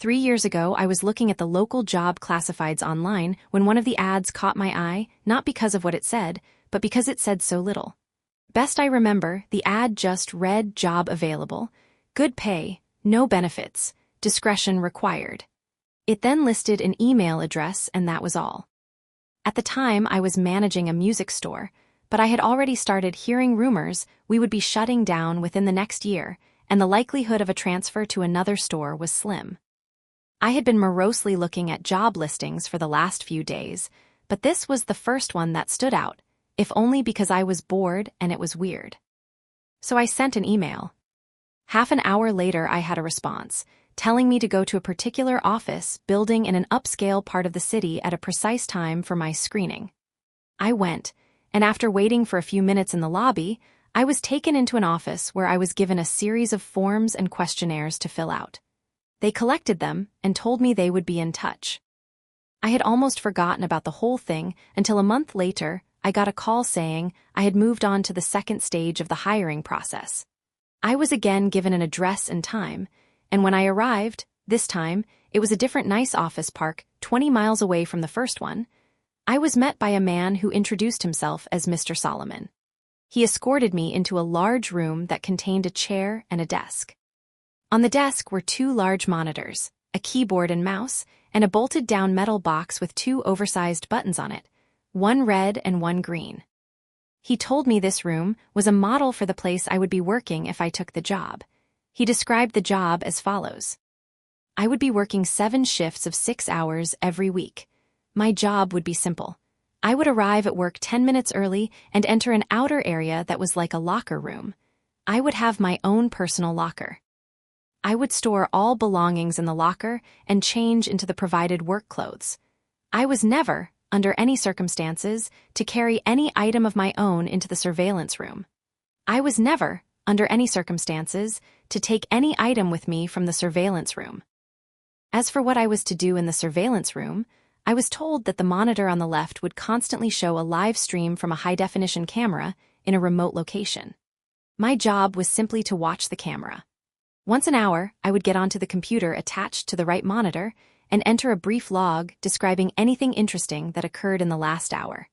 3 years ago, I was looking at the local job classifieds online when one of the ads caught my eye, not because of what it said, but because it said so little. Best I remember, the ad just read job available, good pay, no benefits, discretion required. It then listed an email address, and that was all. At the time, I was managing a music store, but I had already started hearing rumors we would be shutting down within the next year, and the likelihood of a transfer to another store was slim. I had been morosely looking at job listings for the last few days, but this was the first one that stood out, if only because I was bored and it was weird. So I sent an email. Half an hour later, I had a response, telling me to go to a particular office building in an upscale part of the city at a precise time for my screening. I went, and after waiting for a few minutes in the lobby, I was taken into an office where I was given a series of forms and questionnaires to fill out. They collected them and told me they would be in touch. I had almost forgotten about the whole thing until a month later, I got a call saying I had moved on to the second stage of the hiring process. I was again given an address and time, and when I arrived, this time, it was a different nice office park 20 miles away from the first one. I was met by a man who introduced himself as Mr. Solomon. He escorted me into a large room that contained a chair and a desk. On the desk were 2 large monitors, a keyboard and mouse, and a bolted-down metal box with 2 oversized buttons on it, one red and one green. He told me this room was a model for the place I would be working if I took the job. He described the job as follows. I would be working 7 shifts of 6 hours every week. My job would be simple. I would arrive at work 10 minutes early and enter an outer area that was like a locker room. I would have my own personal locker. I would store all belongings in the locker and change into the provided work clothes. I was never, under any circumstances, to carry any item of my own into the surveillance room. I was never, under any circumstances, to take any item with me from the surveillance room. As for what I was to do in the surveillance room, I was told that the monitor on the left would constantly show a live stream from a high-definition camera in a remote location. My job was simply to watch the camera. Once an hour, I would get onto the computer attached to the right monitor and enter a brief log describing anything interesting that occurred in the last hour.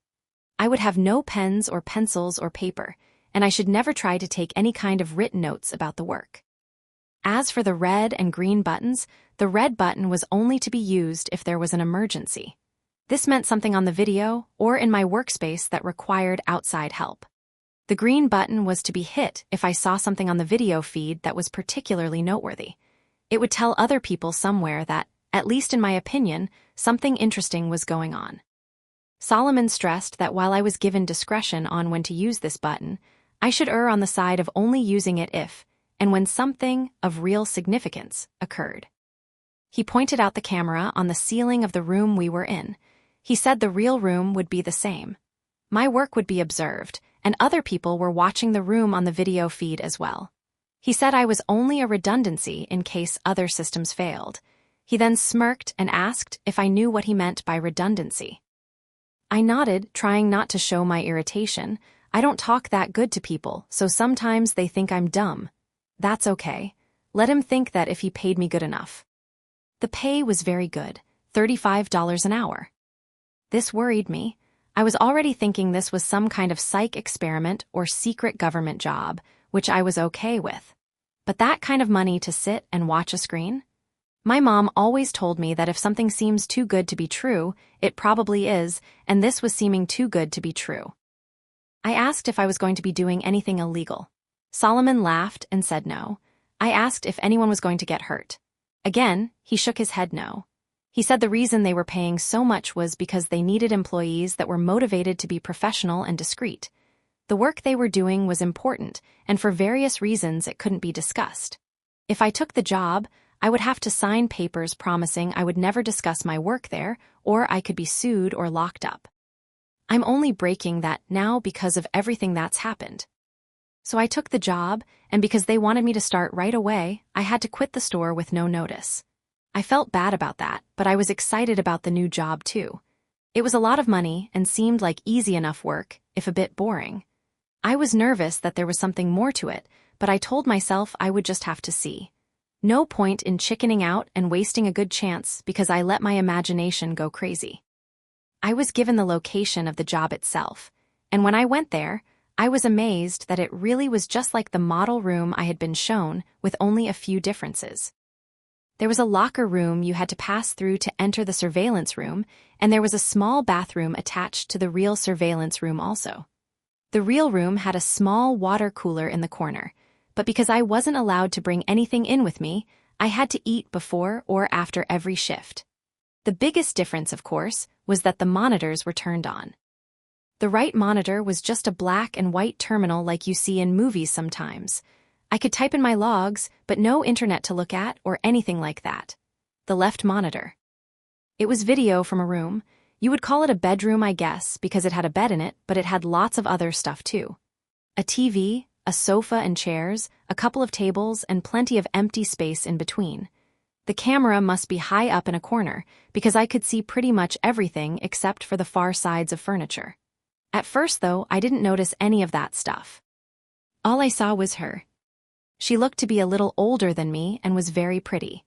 I would have no pens or pencils or paper, and I should never try to take any kind of written notes about the work. As for the red and green buttons, the red button was only to be used if there was an emergency. This meant something on the video or in my workspace that required outside help. The green button was to be hit if I saw something on the video feed that was particularly noteworthy. It would tell other people somewhere that, at least in my opinion, something interesting was going on. Solomon stressed that while I was given discretion on when to use this button, I should err on the side of only using it if, and when something of real significance occurred. He pointed out the camera on the ceiling of the room we were in. He said the real room would be the same. My work would be observed, and other people were watching the room on the video feed as well. He said I was only a redundancy in case other systems failed. He then smirked and asked if I knew what he meant by redundancy. I nodded, trying not to show my irritation. I don't talk that good to people, so sometimes they think I'm dumb. That's okay. Let him think that if he paid me good enough. The pay was very good, $35 an hour. This worried me. I was already thinking this was some kind of psych experiment or secret government job, which I was okay with. But that kind of money to sit and watch a screen? My mom always told me that if something seems too good to be true, it probably is, and this was seeming too good to be true. I asked if I was going to be doing anything illegal. Solomon laughed and said no. I asked if anyone was going to get hurt. Again, he shook his head no. He said the reason they were paying so much was because they needed employees that were motivated to be professional and discreet. The work they were doing was important, and for various reasons it couldn't be discussed. If I took the job, I would have to sign papers promising I would never discuss my work there, or I could be sued or locked up. I'm only breaking that now because of everything that's happened. So I took the job, and because they wanted me to start right away, I had to quit the store with no notice. I felt bad about that, but I was excited about the new job too. It was a lot of money and seemed like easy enough work, if a bit boring. I was nervous that there was something more to it, but I told myself I would just have to see. No point in chickening out and wasting a good chance because I let my imagination go crazy. I was given the location of the job itself, and when I went there, I was amazed that it really was just like the model room I had been shown, with only a few differences. There was a locker room you had to pass through to enter the surveillance room, and there was a small bathroom attached to the real surveillance room also. The real room had a small water cooler in the corner, but because I wasn't allowed to bring anything in with me, I had to eat before or after every shift. The biggest difference, of course, was that the monitors were turned on. The right monitor was just a black and white terminal like you see in movies sometimes. I could type in my logs, but no internet to look at or anything like that. The left monitor. It was video from a room. You would call it a bedroom, I guess, because it had a bed in it, but it had lots of other stuff too. A TV, a sofa and chairs, a couple of tables, and plenty of empty space in between. The camera must be high up in a corner, because I could see pretty much everything except for the far sides of furniture. At first, though, I didn't notice any of that stuff. All I saw was her. She looked to be a little older than me and was very pretty.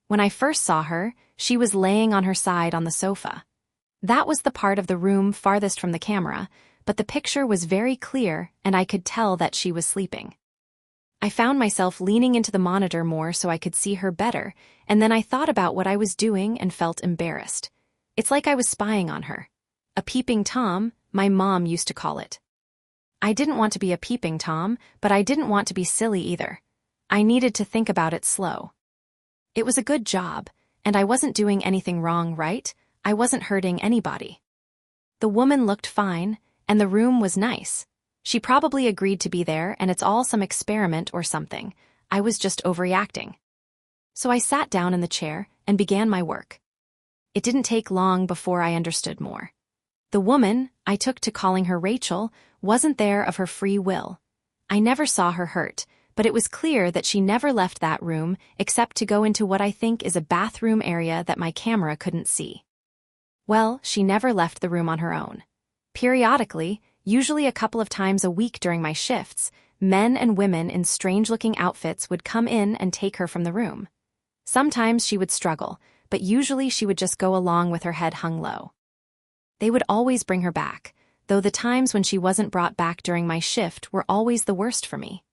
When I first saw her, she was laying on her side on the sofa. That was the part of the room farthest from the camera, but the picture was very clear and I could tell that she was sleeping. I found myself leaning into the monitor more so I could see her better, and then I thought about what I was doing and felt embarrassed. It's like I was spying on her. A peeping Tom, my mom used to call it. I didn't want to be a peeping Tom, but I didn't want to be silly either. I needed to think about it slow. It was a good job, and I wasn't doing anything wrong, right? I wasn't hurting anybody. The woman looked fine, and the room was nice. She probably agreed to be there, and it's all some experiment or something. I was just overreacting. So I sat down in the chair and began my work. It didn't take long before I understood more. The woman, I took to calling her Rachel, wasn't there of her free will. I never saw her hurt, but it was clear that she never left that room except to go into what I think is a bathroom area that my camera couldn't see. Well, she never left the room on her own. Periodically, usually a couple of times a week during my shifts, men and women in strange-looking outfits would come in and take her from the room. Sometimes she would struggle, but usually she would just go along with her head hung low. They would always bring her back, though the times when she wasn't brought back during my shift were always the worst for me.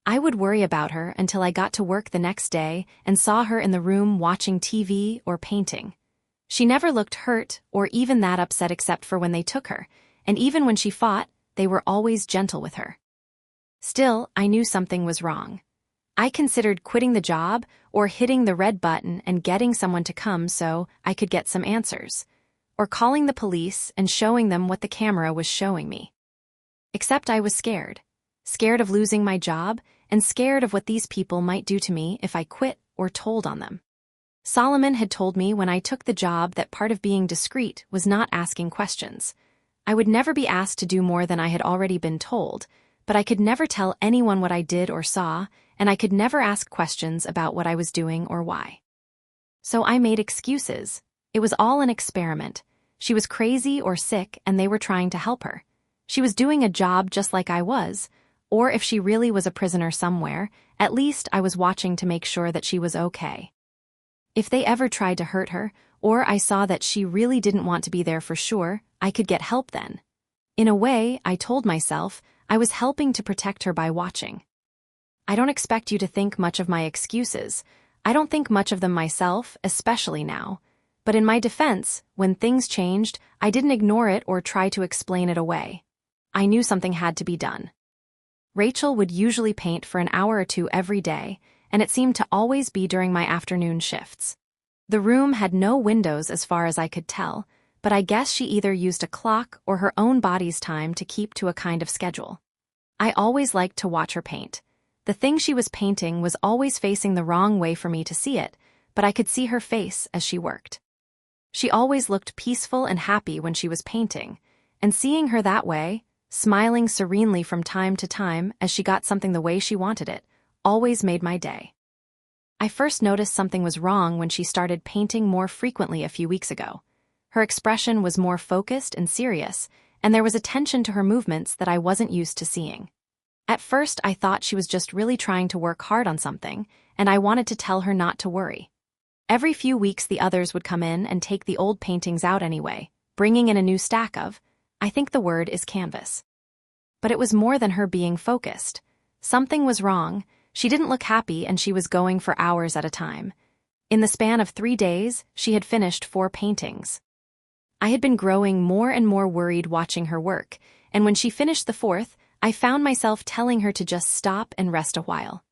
I would worry about her until I got to work the next day and saw her in the room watching TV or painting. She never looked hurt or even that upset except for when they took her, and even when she fought, they were always gentle with her. Still, I knew something was wrong. I considered quitting the job or hitting the red button and getting someone to come so I could get some answers, or calling the police and showing them what the camera was showing me. Except I was scared. Scared of losing my job and scared of what these people might do to me if I quit or told on them. Solomon had told me when I took the job that part of being discreet was not asking questions. I would never be asked to do more than I had already been told, but I could never tell anyone what I did or saw, and I could never ask questions about what I was doing or why. So I made excuses. It was all an experiment. She was crazy or sick and they were trying to help her. She was doing a job just like I was, or if she really was a prisoner somewhere, at least I was watching to make sure that she was okay. If they ever tried to hurt her, or I saw that she really didn't want to be there for sure, I could get help then. In a way, I told myself, I was helping to protect her by watching. I don't expect you to think much of my excuses. I don't think much of them myself, especially now. But in my defense, when things changed, I didn't ignore it or try to explain it away. I knew something had to be done. Rachel would usually paint for an hour or two every day, and it seemed to always be during my afternoon shifts. The room had no windows as far as I could tell, but I guess she either used a clock or her own body's time to keep to a kind of schedule. I always liked to watch her paint. The thing she was painting was always facing the wrong way for me to see it, but I could see her face as she worked. She always looked peaceful and happy when she was painting, and seeing her that way, smiling serenely from time to time as she got something the way she wanted it, always made my day. I first noticed something was wrong when she started painting more frequently a few weeks ago. Her expression was more focused and serious, and there was a tension to her movements that I wasn't used to seeing. At first, I thought she was just really trying to work hard on something, and I wanted to tell her not to worry. Every few weeks, the others would come in and take the old paintings out anyway, bringing in a new stack of, I think the word is canvas. But it was more than her being focused. Something was wrong. She didn't look happy, and she was going for hours at a time. In the span of 3 days, she had finished 4 paintings. I had been growing more and more worried watching her work, and when she finished the 4th, I found myself telling her to just stop and rest a while.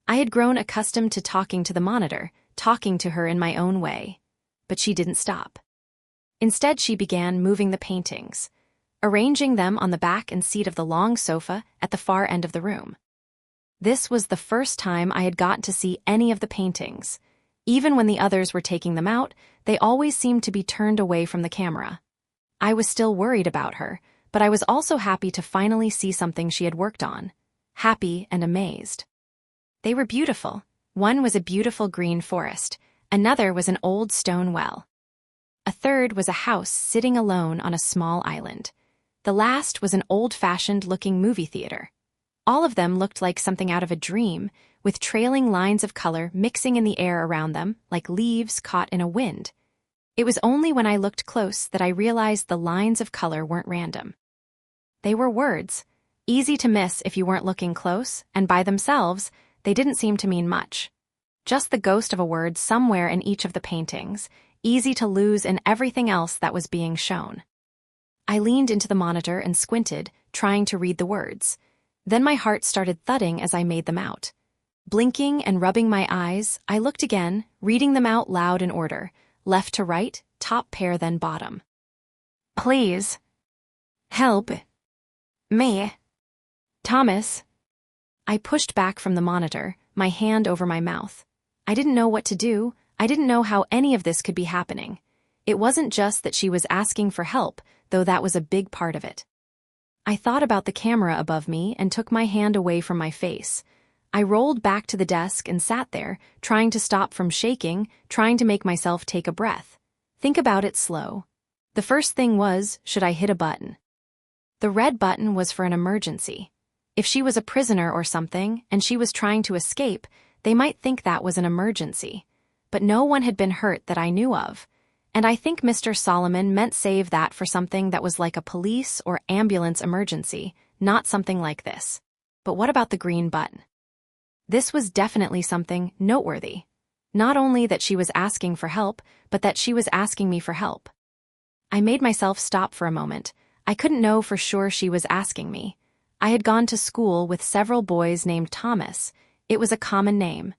I had grown accustomed to talking to the monitor, talking to her in my own way. But she didn't stop. Instead, she began moving the paintings, arranging them on the back and seat of the long sofa at the far end of the room. This was the first time I had gotten to see any of the paintings. Even when the others were taking them out, they always seemed to be turned away from the camera. I was still worried about her, but I was also happy to finally see something she had worked on. Happy and amazed. They were beautiful. One was a beautiful green forest. Another was an old stone well. A third was a house sitting alone on a small island. The last was an old-fashioned-looking movie theater. All of them looked like something out of a dream, with trailing lines of color mixing in the air around them like leaves caught in a wind. It was only when I looked close that I realized the lines of color weren't random. They were words, easy to miss if you weren't looking close, and by themselves, they didn't seem to mean much. Just the ghost of a word somewhere in each of the paintings, easy to lose in everything else that was being shown. I leaned into the monitor and squinted, trying to read the words. Then my heart started thudding as I made them out. Blinking and rubbing my eyes, I looked again, reading them out loud in order, left to right, top pair then bottom. Please. Help. Me. Thomas. I pushed back from the monitor, my hand over my mouth. I didn't know what to do. I didn't know how any of this could be happening. It wasn't just that she was asking for help, though that was a big part of it. I thought about the camera above me and took my hand away from my face. I rolled back to the desk and sat there, trying to stop from shaking, trying to make myself take a breath. Think about it slow. The first thing was, should I hit a button? The red button was for an emergency. If she was a prisoner or something, and she was trying to escape, they might think that was an emergency. But no one had been hurt that I knew of. And I think Mr. Solomon meant save that for something that was like a police or ambulance emergency, not something like this. But what about the green button? This was definitely something noteworthy. Not only that she was asking for help, but that she was asking me for help. I made myself stop for a moment. I couldn't know for sure she was asking me. I had gone to school with several boys named Thomas. It was a common name.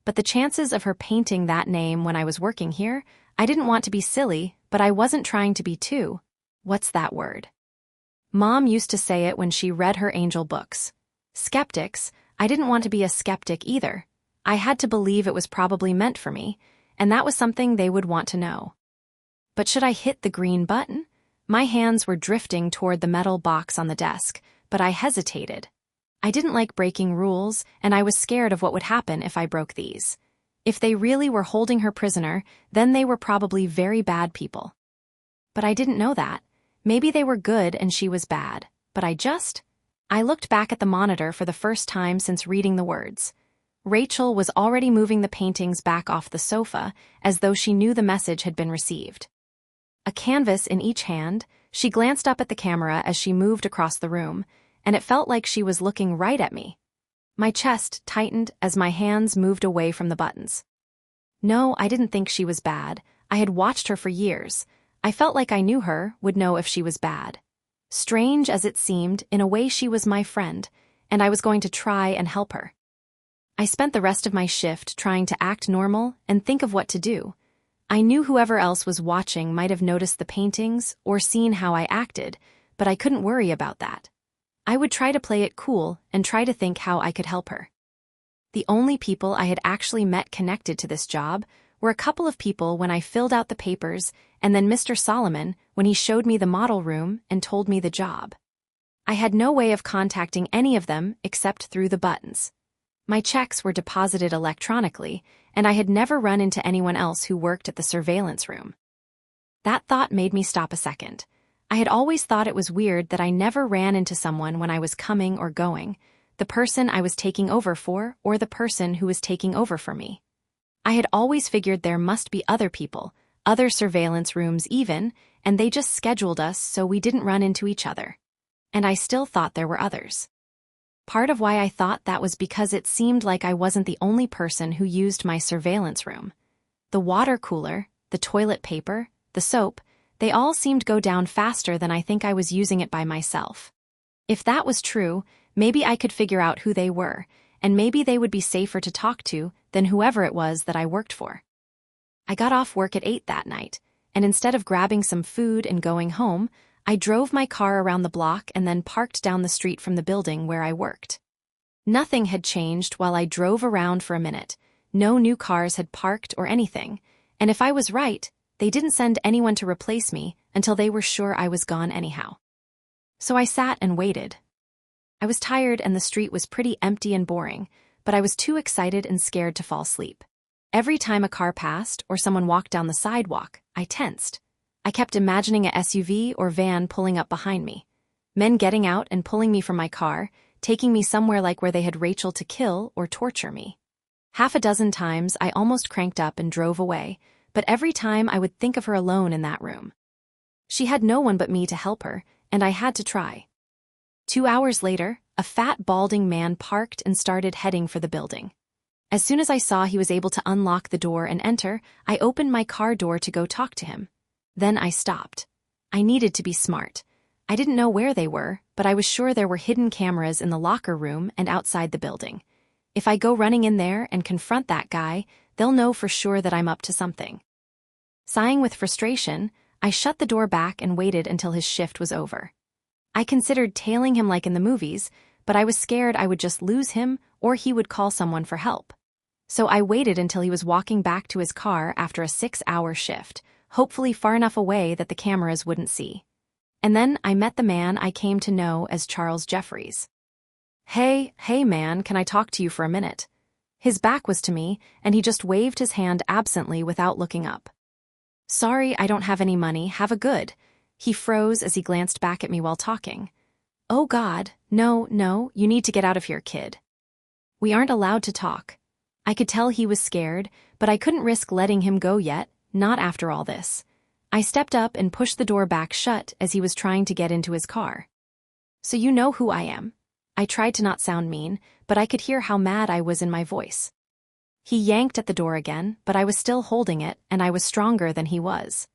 But the chances of her painting that name when I was working here, I didn't want to be silly, but I wasn't trying to be too. What's that word? Mom used to say it when she read her angel books. Skeptics. I didn't want to be a skeptic either. I had to believe it was probably meant for me, and that was something they would want to know. But should I hit the green button? My hands were drifting toward the metal box on the desk, but I hesitated. I didn't like breaking rules, and I was scared of what would happen if I broke these. If they really were holding her prisoner, then they were probably very bad people. But I didn't know that. Maybe they were good and she was bad, but I looked back at the monitor for the first time since reading the words. Rachel was already moving the paintings back off the sofa, as though she knew the message had been received. A canvas in each hand, she glanced up at the camera as she moved across the room, and it felt like she was looking right at me. My chest tightened as my hands moved away from the buttons. No, I didn't think she was bad. I had watched her for years. I felt like I knew her, would know if she was bad. Strange as it seemed, in a way she was my friend, and I was going to try and help her. I spent the rest of my shift trying to act normal and think of what to do. I knew whoever else was watching might have noticed the paintings or seen how I acted, but I couldn't worry about that. I would try to play it cool and try to think how I could help her. The only people I had actually met connected to this job were a couple of people when I filled out the papers, and then Mr. Solomon when he showed me the model room and told me the job. I had no way of contacting any of them except through the buttons. My checks were deposited electronically, and I had never run into anyone else who worked at the surveillance room. That thought made me stop a second. I had always thought it was weird that I never ran into someone when I was coming or going, the person I was taking over for or the person who was taking over for me. I had always figured there must be other people, other surveillance rooms even, and they just scheduled us so we didn't run into each other. And I still thought there were others. Part of why I thought that was because it seemed like I wasn't the only person who used my surveillance room. The water cooler, the toilet paper, the soap, they all seemed to go down faster than I think I was using it by myself. If that was true, maybe I could figure out who they were, and maybe they would be safer to talk to than whoever it was that I worked for. I got off work at 8 that night, and instead of grabbing some food and going home, I drove my car around the block and then parked down the street from the building where I worked. Nothing had changed while I drove around for a minute. No new cars had parked or anything, and if I was right, they didn't send anyone to replace me until they were sure I was gone anyhow. So I sat and waited. I was tired and the street was pretty empty and boring, but I was too excited and scared to fall asleep. Every time a car passed or someone walked down the sidewalk, I tensed. I kept imagining a SUV or van pulling up behind me. Men getting out and pulling me from my car, taking me somewhere like where they had Rachel to kill or torture me. Half a dozen times I almost cranked up and drove away, but every time I would think of her alone in that room. She had no one but me to help her, and I had to try. 2 hours later, a fat, balding man parked and started heading for the building. As soon as I saw he was able to unlock the door and enter, I opened my car door to go talk to him. Then I stopped. I needed to be smart. I didn't know where they were, but I was sure there were hidden cameras in the locker room and outside the building. If I go running in there and confront that guy, they'll know for sure that I'm up to something. Sighing with frustration, I shut the door back and waited until his shift was over. I considered tailing him like in the movies, but I was scared I would just lose him or he would call someone for help. So I waited until he was walking back to his car after a 6-hour shift, hopefully far enough away that the cameras wouldn't see. And then I met the man I came to know as Charles Jeffries. Hey man, can I talk to you for a minute? His back was to me, and he just waved his hand absently without looking up. Sorry, I don't have any money, have a good. He froze as he glanced back at me while talking. Oh God, no, you need to get out of here, kid. We aren't allowed to talk. I could tell he was scared, but I couldn't risk letting him go yet, not after all this. I stepped up and pushed the door back shut as he was trying to get into his car. So you know who I am. I tried to not sound mean, but I could hear how mad I was in my voice. He yanked at the door again, but I was still holding it, and I was stronger than he was.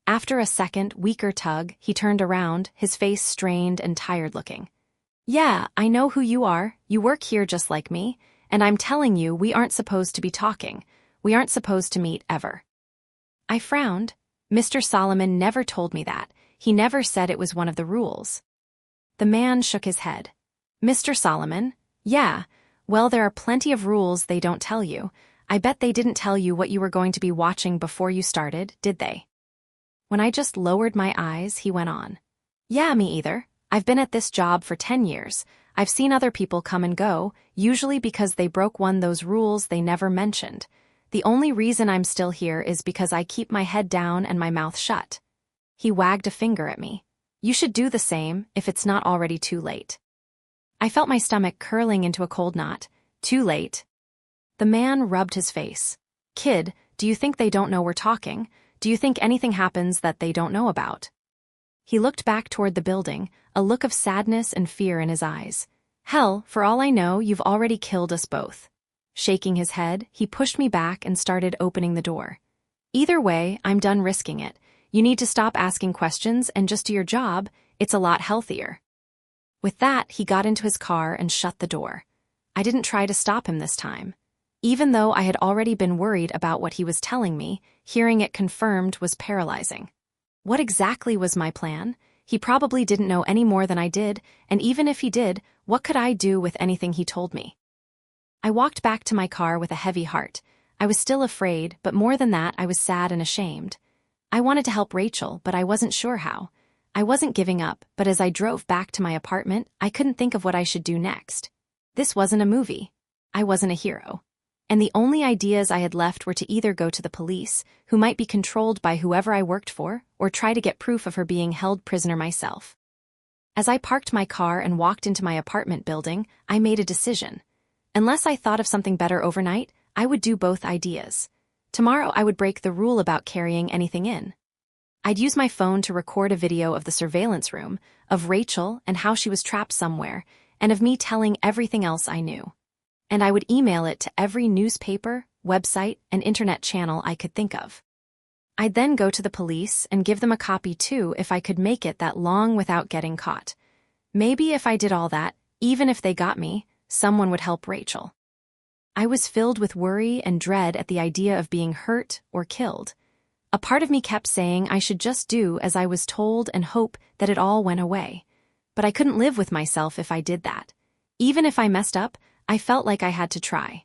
After a second, weaker tug, he turned around, his face strained and tired-looking. Yeah, I know who you are. You work here just like me, and I'm telling you we aren't supposed to be talking. We aren't supposed to meet ever. I frowned. Mr. Solomon never told me that. He never said it was one of the rules. The man shook his head. Mr. Solomon? Yeah. Well, there are plenty of rules they don't tell you. I bet they didn't tell you what you were going to be watching before you started, did they? When I just lowered my eyes, he went on. Yeah, me either. I've been at this job for 10 years. I've seen other people come and go, usually because they broke those rules they never mentioned. The only reason I'm still here is because I keep my head down and my mouth shut. He wagged a finger at me. You should do the same, if it's not already too late. I felt my stomach curling into a cold knot. Too late. The man rubbed his face. Kid, do you think they don't know we're talking? Do you think anything happens that they don't know about? He looked back toward the building, a look of sadness and fear in his eyes. Hell, for all I know, you've already killed us both. Shaking his head, he pushed me back and started opening the door. Either way, I'm done risking it. You need to stop asking questions and just do your job. It's a lot healthier. With that, he got into his car and shut the door. I didn't try to stop him this time. Even though I had already been worried about what he was telling me, hearing it confirmed was paralyzing. What exactly was my plan? He probably didn't know any more than I did, and even if he did, what could I do with anything he told me? I walked back to my car with a heavy heart. I was still afraid, but more than that, I was sad and ashamed. I wanted to help Rachel, but I wasn't sure how. I wasn't giving up, but as I drove back to my apartment, I couldn't think of what I should do next. This wasn't a movie. I wasn't a hero. And the only ideas I had left were to either go to the police, who might be controlled by whoever I worked for, or try to get proof of her being held prisoner myself. As I parked my car and walked into my apartment building, I made a decision. Unless I thought of something better overnight, I would do both ideas. Tomorrow I would break the rule about carrying anything in. I'd use my phone to record a video of the surveillance room, of Rachel and how she was trapped somewhere, and of me telling everything else I knew. And I would email it to every newspaper, website, and internet channel I could think of. I'd then go to the police and give them a copy too if I could make it that long without getting caught. Maybe if I did all that, even if they got me, someone would help Rachel. I was filled with worry and dread at the idea of being hurt or killed. A part of me kept saying I should just do as I was told and hope that it all went away. But I couldn't live with myself if I did that. Even if I messed up, I felt like I had to try.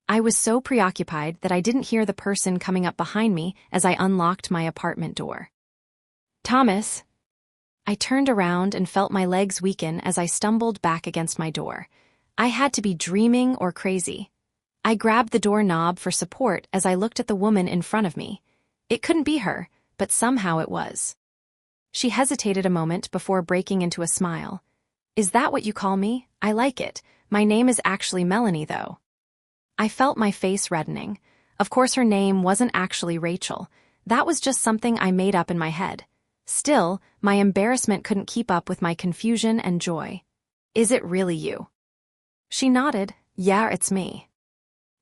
I was so preoccupied that I didn't hear the person coming up behind me as I unlocked my apartment door. Thomas. I turned around and felt my legs weaken as I stumbled back against my door. I had to be dreaming or crazy. I grabbed the doorknob for support as I looked at the woman in front of me. It couldn't be her, but somehow it was. She hesitated a moment before breaking into a smile. Is that what you call me? I like it. My name is actually Melanie, though. I felt my face reddening. Of course, her name wasn't actually Rachel. That was just something I made up in my head. Still, my embarrassment couldn't keep up with my confusion and joy. Is it really you? She nodded. Yeah, it's me.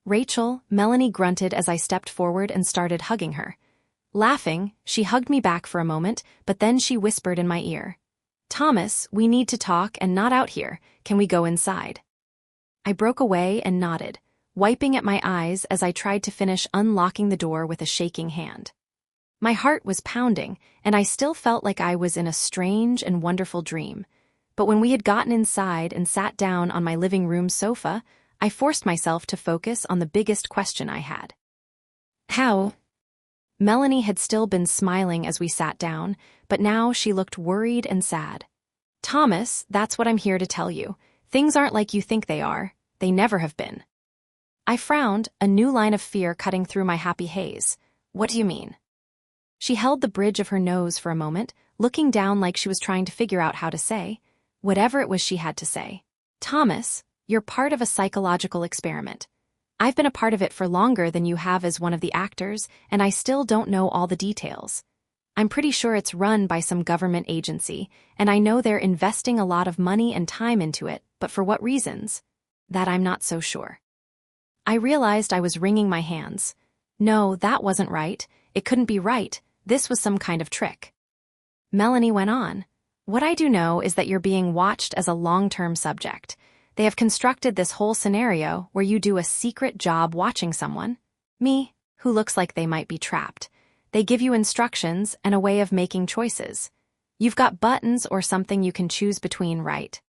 Rachel, Melanie grunted as I stepped forward and started hugging her. Laughing, she hugged me back for a moment, but then she whispered in my ear. Thomas, we need to talk and not out here. Can we go inside? I broke away and nodded, wiping at my eyes as I tried to finish unlocking the door with a shaking hand. My heart was pounding, and I still felt like I was in a strange and wonderful dream. But when we had gotten inside and sat down on my living room sofa, I forced myself to focus on the biggest question I had. How? Melanie had still been smiling as we sat down, but now she looked worried and sad. Thomas, that's what I'm here to tell you. Things aren't like you think they are. They never have been. I frowned, a new line of fear cutting through my happy haze. What do you mean? She held the bridge of her nose for a moment, looking down like she was trying to figure out how to say whatever it was she had to say. Thomas, you're part of a psychological experiment. I've been a part of it for longer than you have as one of the actors, and I still don't know all the details. I'm pretty sure it's run by some government agency, and I know they're investing a lot of money and time into it, but for what reasons? That I'm not so sure. I realized I was wringing my hands. No, that wasn't right. It couldn't be right. This was some kind of trick. Melanie went on. What I do know is that you're being watched as a long-term subject. They have constructed this whole scenario where you do a secret job watching someone, me, who looks like they might be trapped. They give you instructions and a way of making choices. You've got buttons or something you can choose between, right?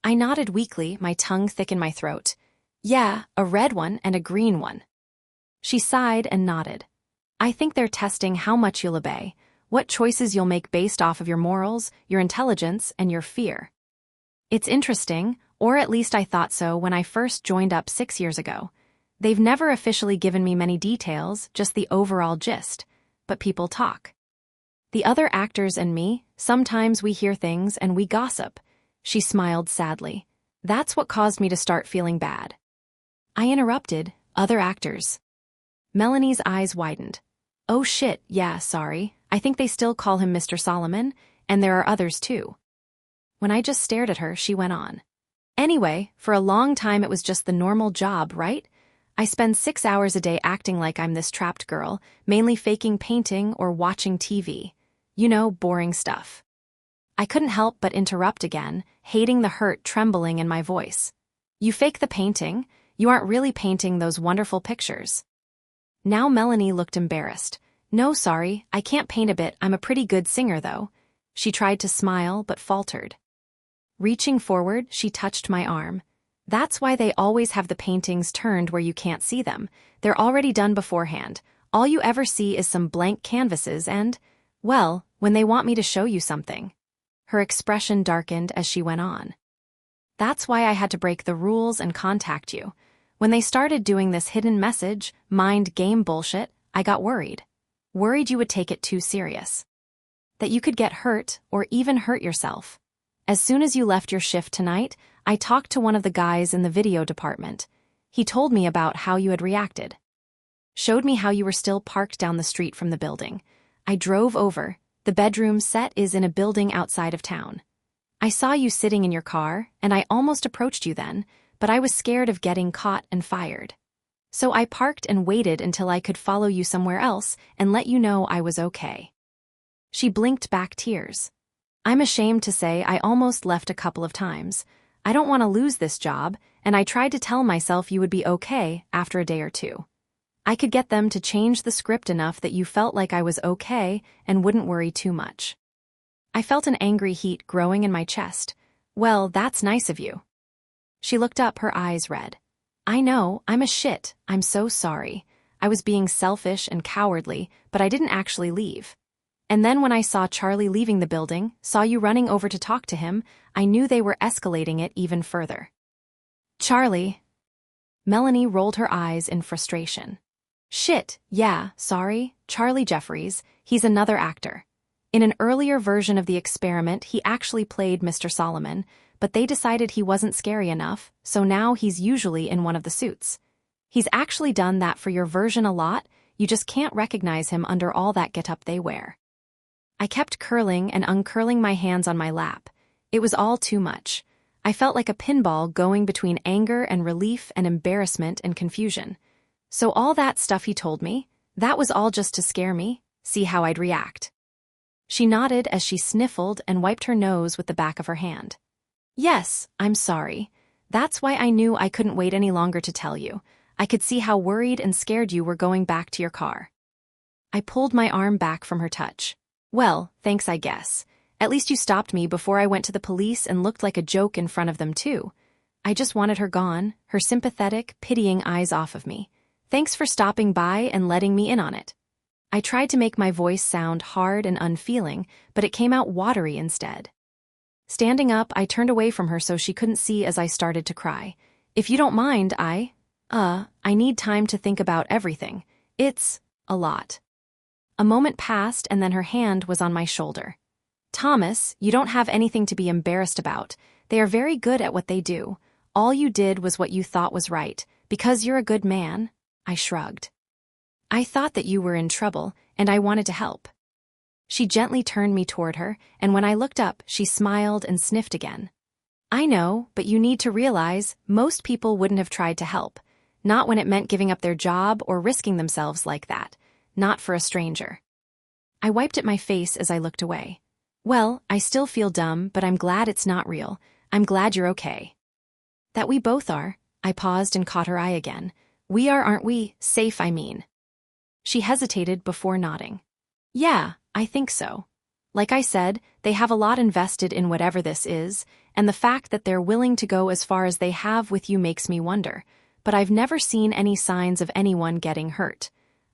I nodded weakly, my tongue thick in my throat. Yeah, a red one and a green one. She sighed and nodded. I think they're testing how much you'll obey, what choices you'll make based off of your morals, your intelligence, and your fear. It's interesting, or at least I thought so when I first joined up 6 years ago. They've never officially given me many details, just the overall gist, but people talk. The other actors and me, sometimes we hear things and we gossip. She smiled sadly. That's what caused me to start feeling bad. I interrupted, other actors. Melanie's eyes widened. Oh shit, yeah, sorry. I think they still call him Mr. Solomon, and there are others too. When I just stared at her, she went on. Anyway, for a long time it was just the normal job, right? I spend 6 hours a day acting like I'm this trapped girl, mainly faking painting or watching TV. You know, boring stuff. I couldn't help but interrupt again, hating the hurt trembling in my voice. You fake the painting. You aren't really painting those wonderful pictures. Now Melanie looked embarrassed. No, sorry, I can't paint a bit. I'm a pretty good singer, though. She tried to smile, but faltered. Reaching forward, she touched my arm. That's why they always have the paintings turned where you can't see them. They're already done beforehand. All you ever see is some blank canvases and, well, when they want me to show you something. Her expression darkened as she went on. That's why I had to break the rules and contact you. When they started doing this hidden message, mind game bullshit, I got worried. Worried you would take it too serious. That you could get hurt or even hurt yourself. As soon as you left your shift tonight, I talked to one of the guys in the video department. He told me about how you had reacted. Showed me how you were still parked down the street from the building. I drove over. The bedroom set is in a building outside of town. I saw you sitting in your car, and I almost approached you then, but I was scared of getting caught and fired. So I parked and waited until I could follow you somewhere else and let you know I was okay. She blinked back tears. I'm ashamed to say I almost left a couple of times. I don't want to lose this job, and I tried to tell myself you would be okay after a day or two. I could get them to change the script enough that you felt like I was okay and wouldn't worry too much. I felt an angry heat growing in my chest. Well, that's nice of you. She looked up, her eyes red. I know, I'm a shit. I'm so sorry. I was being selfish and cowardly, but I didn't actually leave. And then when I saw Charlie leaving the building, saw you running over to talk to him, I knew they were escalating it even further. Charlie. Melanie rolled her eyes in frustration. Shit, yeah, sorry, Charlie Jeffries, he's another actor. In an earlier version of the experiment, he actually played Mr. Solomon, but they decided he wasn't scary enough, so now he's usually in one of the suits. He's actually done that for your version a lot, you just can't recognize him under all that getup they wear. I kept curling and uncurling my hands on my lap. It was all too much. I felt like a pinball going between anger and relief and embarrassment and confusion. So all that stuff he told me, that was all just to scare me, see how I'd react. She nodded as she sniffled and wiped her nose with the back of her hand. Yes, I'm sorry. That's why I knew I couldn't wait any longer to tell you. I could see how worried and scared you were going back to your car. I pulled my arm back from her touch. Well, thanks I guess. At least you stopped me before I went to the police and looked like a joke in front of them too. I just wanted her gone, her sympathetic, pitying eyes off of me. Thanks for stopping by and letting me in on it. I tried to make my voice sound hard and unfeeling, but it came out watery instead. Standing up, I turned away from her so she couldn't see as I started to cry. If you don't mind, I need time to think about everything. It's a lot. A moment passed and then her hand was on my shoulder. Thomas, you don't have anything to be embarrassed about. They are very good at what they do. All you did was what you thought was right. Because you're a good man, I shrugged. I thought that you were in trouble, and I wanted to help. She gently turned me toward her, and when I looked up, she smiled and sniffed again. I know, but you need to realize most people wouldn't have tried to help. Not when it meant giving up their job or risking themselves like that. Not for a stranger. I wiped at my face as I looked away. Well, I still feel dumb, but I'm glad it's not real. I'm glad you're okay. That we both are. I paused and caught her eye again. We are, aren't we? Safe, I mean. She hesitated before nodding. Yeah, I think so. Like I said, they have a lot invested in whatever this is, and the fact that they're willing to go as far as they have with you makes me wonder. But I've never seen any signs of anyone getting hurt.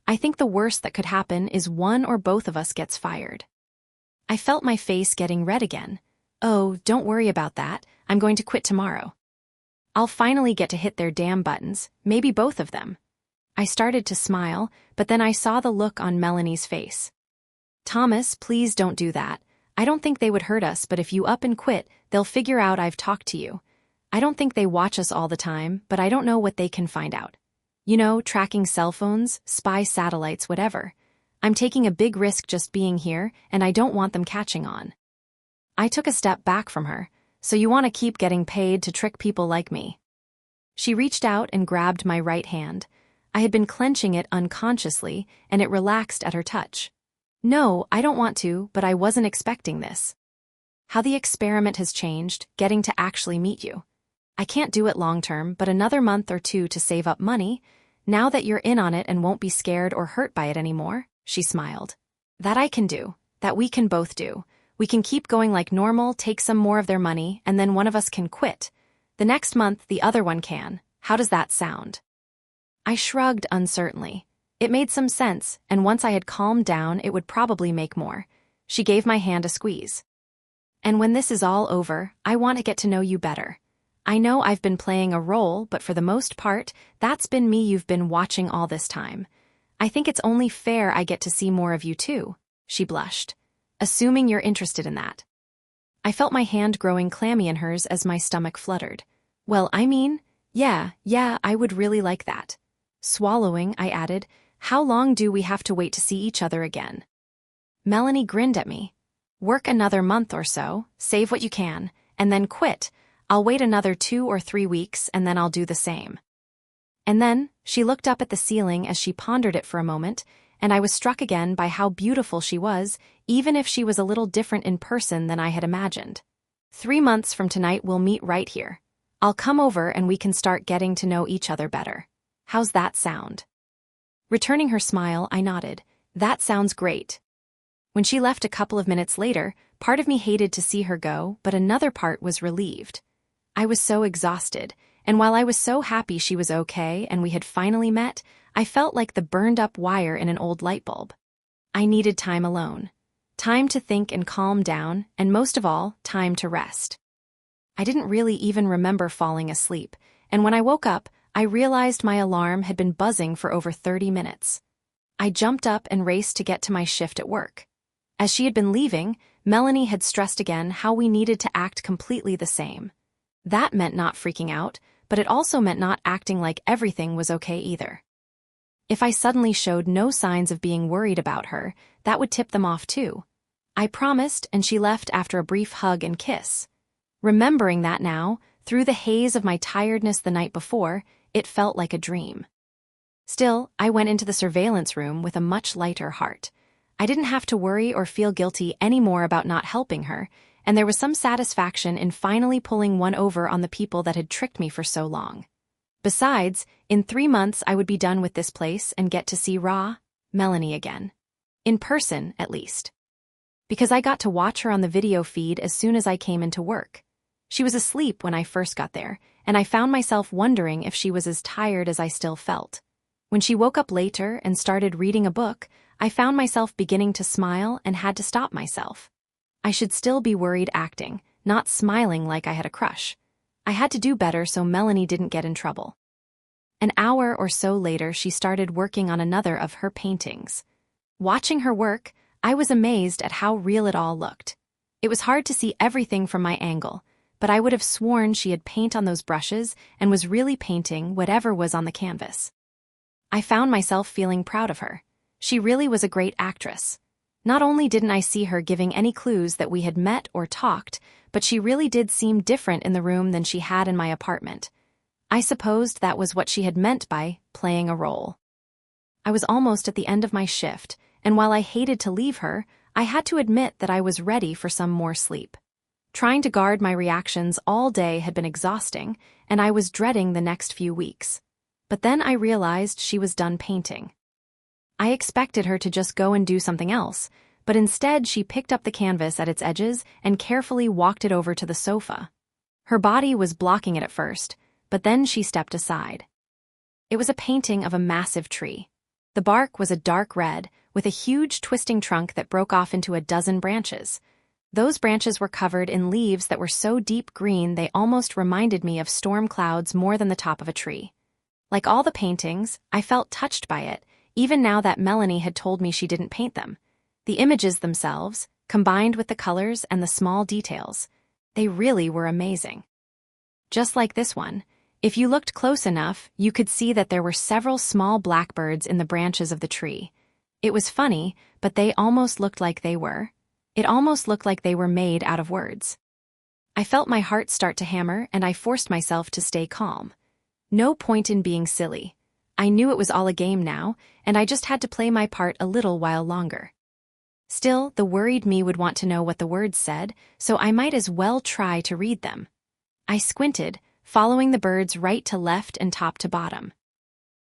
I think the worst that could happen is one or both of us gets fired. I felt my face getting red again. Oh, don't worry about that. I'm going to quit tomorrow. I'll finally get to hit their damn buttons, maybe both of them. I started to smile, but then I saw the look on Melanie's face. Thomas, please don't do that. I don't think they would hurt us, but if you up and quit, they'll figure out I've talked to you. I don't think they watch us all the time, but I don't know what they can find out. You know, tracking cell phones, spy satellites, whatever. I'm taking a big risk just being here, and I don't want them catching on. I took a step back from her. So you want to keep getting paid to trick people like me? She reached out and grabbed my right hand. I had been clenching it unconsciously, and it relaxed at her touch. No, I don't want to, but I wasn't expecting this. How the experiment has changed, getting to actually meet you. I can't do it long term, but another month or two to save up money. Now that you're in on it and won't be scared or hurt by it anymore, she smiled. That I can do. That we can both do. We can keep going like normal, take some more of their money, and then one of us can quit. The next month, the other one can. How does that sound? I shrugged uncertainly. It made some sense, and once I had calmed down, it would probably make more. She gave my hand a squeeze. And when this is all over, I want to get to know you better. I know I've been playing a role, but for the most part, that's been me you've been watching all this time. I think it's only fair I get to see more of you too, she blushed. Assuming you're interested in that. I felt my hand growing clammy in hers as my stomach fluttered. Well, yeah, I would really like that. Swallowing, I added, how long do we have to wait to see each other again? Melanie grinned at me. Work another month or so, save what you can, and then quit. I'll wait another 2 or 3 weeks and then I'll do the same. And then, she looked up at the ceiling as she pondered it for a moment, and I was struck again by how beautiful she was, even if she was a little different in person than I had imagined. 3 months from tonight we'll meet right here. I'll come over and we can start getting to know each other better. How's that sound? Returning her smile, I nodded. That sounds great. When she left a couple of minutes later, part of me hated to see her go, but another part was relieved. I was so exhausted, and while I was so happy she was okay and we had finally met, I felt like the burned-up wire in an old light bulb. I needed time alone. Time to think and calm down, and most of all, time to rest. I didn't really even remember falling asleep, and when I woke up, I realized my alarm had been buzzing for over 30 minutes. I jumped up and raced to get to my shift at work. As she had been leaving, Melanie had stressed again how we needed to act completely the same. That meant not freaking out, but it also meant not acting like everything was okay either. If I suddenly showed no signs of being worried about her, that would tip them off too. I promised, and she left after a brief hug and kiss. Remembering that now, through the haze of my tiredness the night before, it felt like a dream. Still, I went into the surveillance room with a much lighter heart. I didn't have to worry or feel guilty anymore about not helping her, and there was some satisfaction in finally pulling one over on the people that had tricked me for so long. Besides, in 3 months I would be done with this place and get to see Melanie again. In person, at least. Because I got to watch her on the video feed as soon as I came into work. She was asleep when I first got there, and I found myself wondering if she was as tired as I still felt. When she woke up later and started reading a book, I found myself beginning to smile and had to stop myself. I should still be worried acting, not smiling like I had a crush. I had to do better so Melanie didn't get in trouble. An hour or so later, she started working on another of her paintings. Watching her work, I was amazed at how real it all looked. It was hard to see everything from my angle, but I would have sworn she had paint on those brushes and was really painting whatever was on the canvas. I found myself feeling proud of her. She really was a great actress. Not only didn't I see her giving any clues that we had met or talked, but she really did seem different in the room than she had in my apartment. I supposed that was what she had meant by playing a role. I was almost at the end of my shift, and while I hated to leave her, I had to admit that I was ready for some more sleep. Trying to guard my reactions all day had been exhausting, and I was dreading the next few weeks. But then I realized she was done painting. I expected her to just go and do something else, but instead she picked up the canvas at its edges and carefully walked it over to the sofa. Her body was blocking it at first, but then she stepped aside. It was a painting of a massive tree. The bark was a dark red, with a huge twisting trunk that broke off into a dozen branches. Those branches were covered in leaves that were so deep green they almost reminded me of storm clouds more than the top of a tree. Like all the paintings, I felt touched by it, even now that Melanie had told me she didn't paint them. The images themselves, combined with the colors and the small details, they really were amazing. Just like this one, if you looked close enough, you could see that there were several small blackbirds in the branches of the tree. It was funny, but they almost looked like they were. It almost looked like they were made out of words. I felt my heart start to hammer, and I forced myself to stay calm. No point in being silly. I knew it was all a game now, and I just had to play my part a little while longer. Still, the worried me would want to know what the words said, so I might as well try to read them. I squinted, following the birds right to left and top to bottom.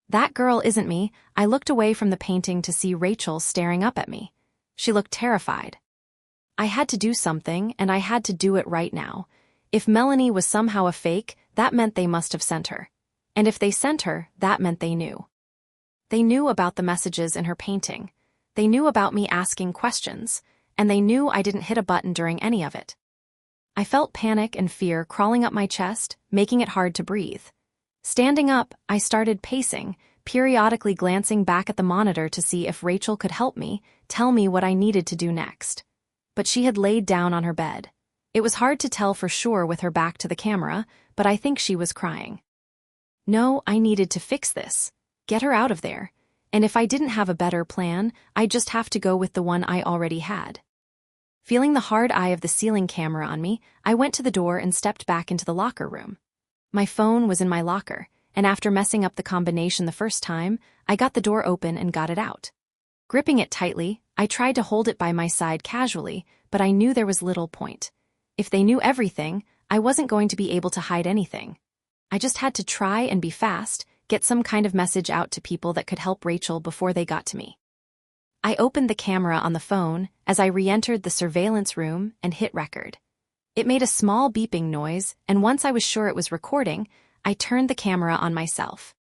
That girl isn't me. I looked away from the painting to see Rachel staring up at me. She looked terrified. I had to do something, and I had to do it right now. If Melanie was somehow a fake, that meant they must have sent her. And if they sent her, that meant they knew. They knew about the messages in her painting. They knew about me asking questions, and they knew I didn't hit a button during any of it. I felt panic and fear crawling up my chest, making it hard to breathe. Standing up, I started pacing, periodically glancing back at the monitor to see if Rachel could help me, tell me what I needed to do next. But she had laid down on her bed. It was hard to tell for sure with her back to the camera, but I think she was crying. No, I needed to fix this. Get her out of there. And if I didn't have a better plan, I'd just have to go with the one I already had. Feeling the hard eye of the ceiling camera on me, I went to the door and stepped back into the locker room. My phone was in my locker, and after messing up the combination the first time, I got the door open and got it out. Gripping it tightly, I tried to hold it by my side casually, but I knew there was little point. If they knew everything, I wasn't going to be able to hide anything. I just had to try and be fast, get some kind of message out to people that could help Rachel before they got to me. I opened the camera on the phone as I re-entered the surveillance room and hit record. It made a small beeping noise, and once I was sure it was recording, I turned the camera on myself.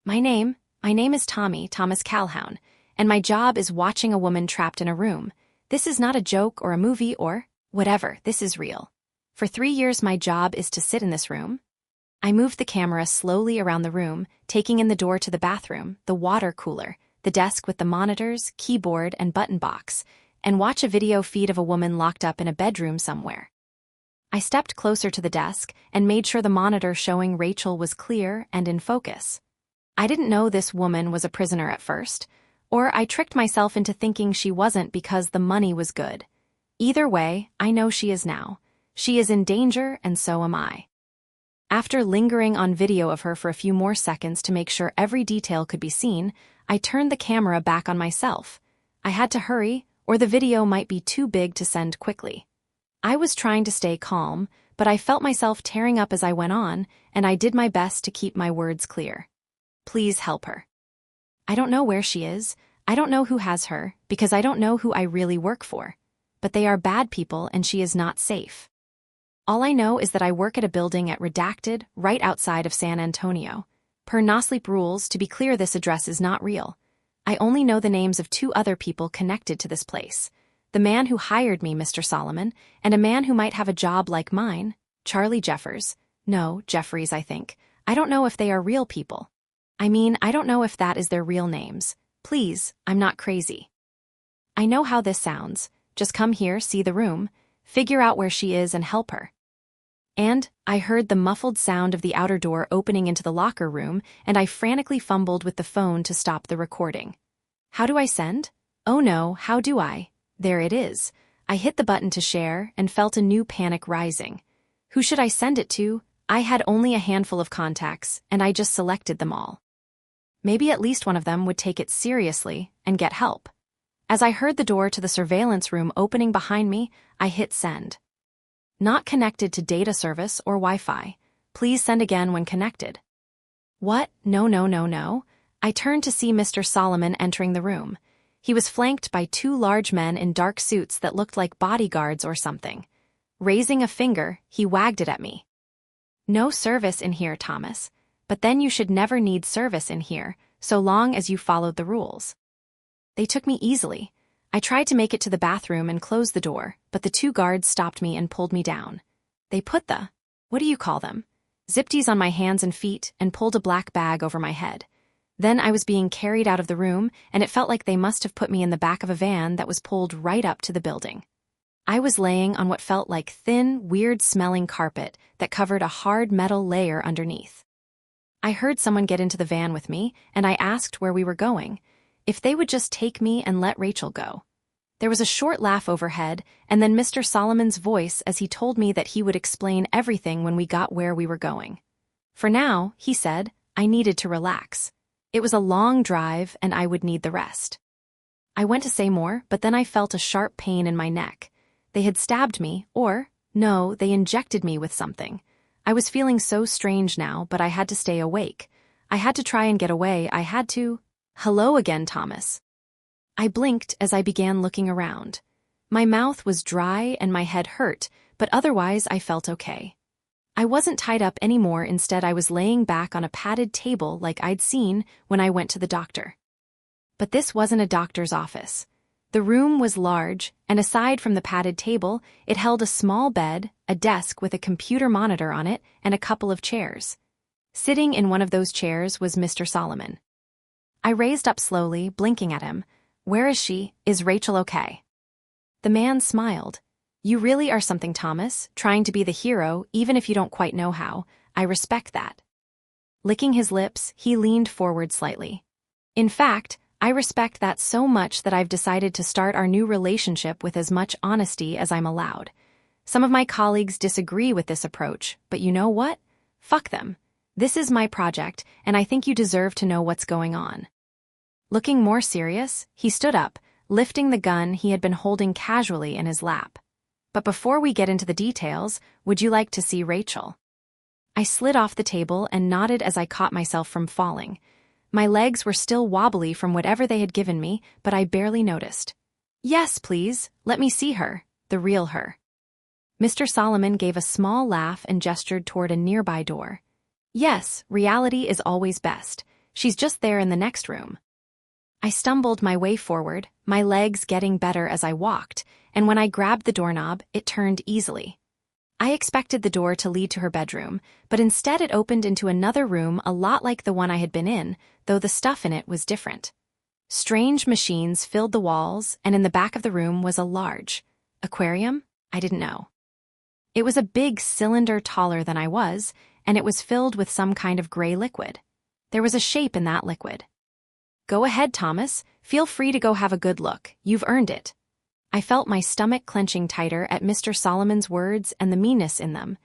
My name is Thomas Calhoun, and my job is watching a woman trapped in a room. This is not a joke or a movie or whatever, this is real. For 3 years my job is to sit in this room. I moved the camera slowly around the room, taking in the door to the bathroom, the water cooler, the desk with the monitors, keyboard, and button box, and watch a video feed of a woman locked up in a bedroom somewhere. I stepped closer to the desk and made sure the monitor showing Rachel was clear and in focus. I didn't know this woman was a prisoner at first, or I tricked myself into thinking she wasn't because the money was good. Either way, I know she is now. She is in danger, and so am I. After lingering on video of her for a few more seconds to make sure every detail could be seen, I turned the camera back on myself. I had to hurry, or the video might be too big to send quickly. I was trying to stay calm, but I felt myself tearing up as I went on, and I did my best to keep my words clear. Please help her. I don't know where she is, I don't know who has her, because I don't know who I really work for. But they are bad people and she is not safe. All I know is that I work at a building at Redacted, right outside of San Antonio. Per NoSleep rules, to be clear, this address is not real. I only know the names of 2 other people connected to this place. The man who hired me, Mr. Solomon, and a man who might have a job like mine, Charlie Jeffers. No, Jeffries, I think. I don't know if they are real people. I mean, I don't know if that is their real names. Please, I'm not crazy. I know how this sounds. Just come here, see the room, figure out where she is and help her. And I heard the muffled sound of the outer door opening into the locker room, and I frantically fumbled with the phone to stop the recording. How do I send? Oh no, how do I? There it is. I hit the button to share and felt a new panic rising. Who should I send it to? I had only a handful of contacts, and I just selected them all. Maybe at least one of them would take it seriously and get help. As I heard the door to the surveillance room opening behind me, I hit send. Not connected to data service or Wi-Fi. Please send again when connected. What? No. I turned to see Mr. Solomon entering the room. He was flanked by 2 large men in dark suits that looked like bodyguards or something. Raising a finger, he wagged it at me. No service in here, Thomas. But then you should never need service in here, so long as you followed the rules. They took me easily. I tried to make it to the bathroom and close the door, but the 2 guards stopped me and pulled me down. They put the, what do you call them? Zipties on my hands and feet and pulled a black bag over my head. Then I was being carried out of the room, and it felt like they must have put me in the back of a van that was pulled right up to the building. I was laying on what felt like thin, weird-smelling carpet that covered a hard metal layer underneath. I heard someone get into the van with me, and I asked where we were going. If they would just take me and let Rachel go. There was a short laugh overhead, and then Mr. Solomon's voice as he told me that he would explain everything when we got where we were going. For now, he said, I needed to relax. It was a long drive, and I would need the rest. I went to say more, but then I felt a sharp pain in my neck. They had stabbed me, or, no, they injected me with something. I was feeling so strange now, but I had to stay awake. I had to try and get away. I had to... Hello again, Thomas. I blinked as I began looking around. My mouth was dry and my head hurt, but otherwise I felt okay. I wasn't tied up anymore. Instead, I was laying back on a padded table like I'd seen when I went to the doctor. But this wasn't a doctor's office. The room was large, and aside from the padded table, it held a small bed, a desk with a computer monitor on it, and a couple of chairs. Sitting in one of those chairs was Mr. Solomon. I raised up slowly, blinking at him. Where is she? Is Rachel okay? The man smiled. You really are something, Thomas, trying to be the hero even if you don't quite know how. I respect that. Licking his lips, he leaned forward slightly. In fact, I respect that so much that I've decided to start our new relationship with as much honesty as I'm allowed. Some of my colleagues disagree with this approach, but you know what? Fuck them. This is my project, and I think you deserve to know what's going on. Looking more serious, he stood up, lifting the gun he had been holding casually in his lap. But before we get into the details, would you like to see Rachel? I slid off the table and nodded as I caught myself from falling. My legs were still wobbly from whatever they had given me, but I barely noticed. Yes, please, let me see her, the real her. Mr. Solomon gave a small laugh and gestured toward a nearby door. Yes, reality is always best. She's just there in the next room. I stumbled my way forward, my legs getting better as I walked, and when I grabbed the doorknob, it turned easily. I expected the door to lead to her bedroom, but instead it opened into another room a lot like the one I had been in, though the stuff in it was different. Strange machines filled the walls, and in the back of the room was a large aquarium? I didn't know. It was a big cylinder taller than I was, and it was filled with some kind of gray liquid. There was a shape in that liquid. Go ahead, Thomas. Feel free to go have a good look. You've earned it. I felt my stomach clenching tighter at Mr. Solomon's words and the meanness in them.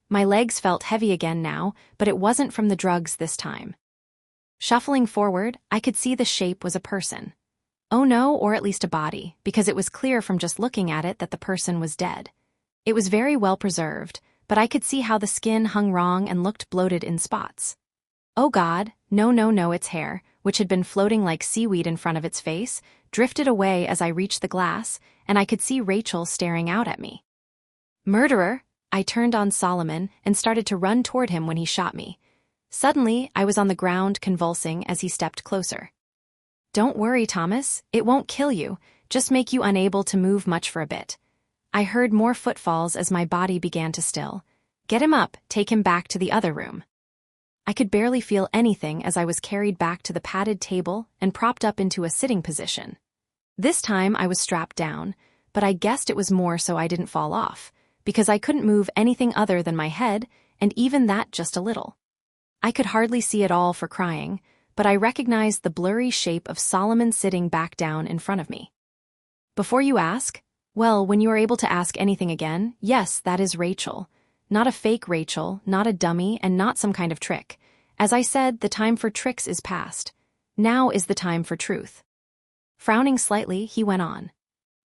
My legs felt heavy again now, but it wasn't from the drugs this time. Shuffling forward, I could see the shape was a person. Oh no, or at least a body, because it was clear from just looking at it that the person was dead. It was very well preserved, but I could see how the skin hung wrong and looked bloated in spots. Oh God, no, its hair, which had been floating like seaweed in front of its face, drifted away as I reached the glass, and I could see Rachel staring out at me. Murderer! I turned on Solomon and started to run toward him when he shot me. Suddenly, I was on the ground convulsing as he stepped closer. Don't worry, Thomas, it won't kill you, just make you unable to move much for a bit. I heard more footfalls as my body began to still. Get him up, take him back to the other room. I could barely feel anything as I was carried back to the padded table and propped up into a sitting position. This time I was strapped down, but I guessed it was more so I didn't fall off, because I couldn't move anything other than my head, and even that just a little. I could hardly see at all for crying, but I recognized the blurry shape of Solomon sitting back down in front of me. Before you ask, well, when you are able to ask anything again, yes, that is Rachel. Not a fake Rachel, not a dummy, and not some kind of trick. As I said, the time for tricks is past. Now is the time for truth. Frowning slightly, he went on.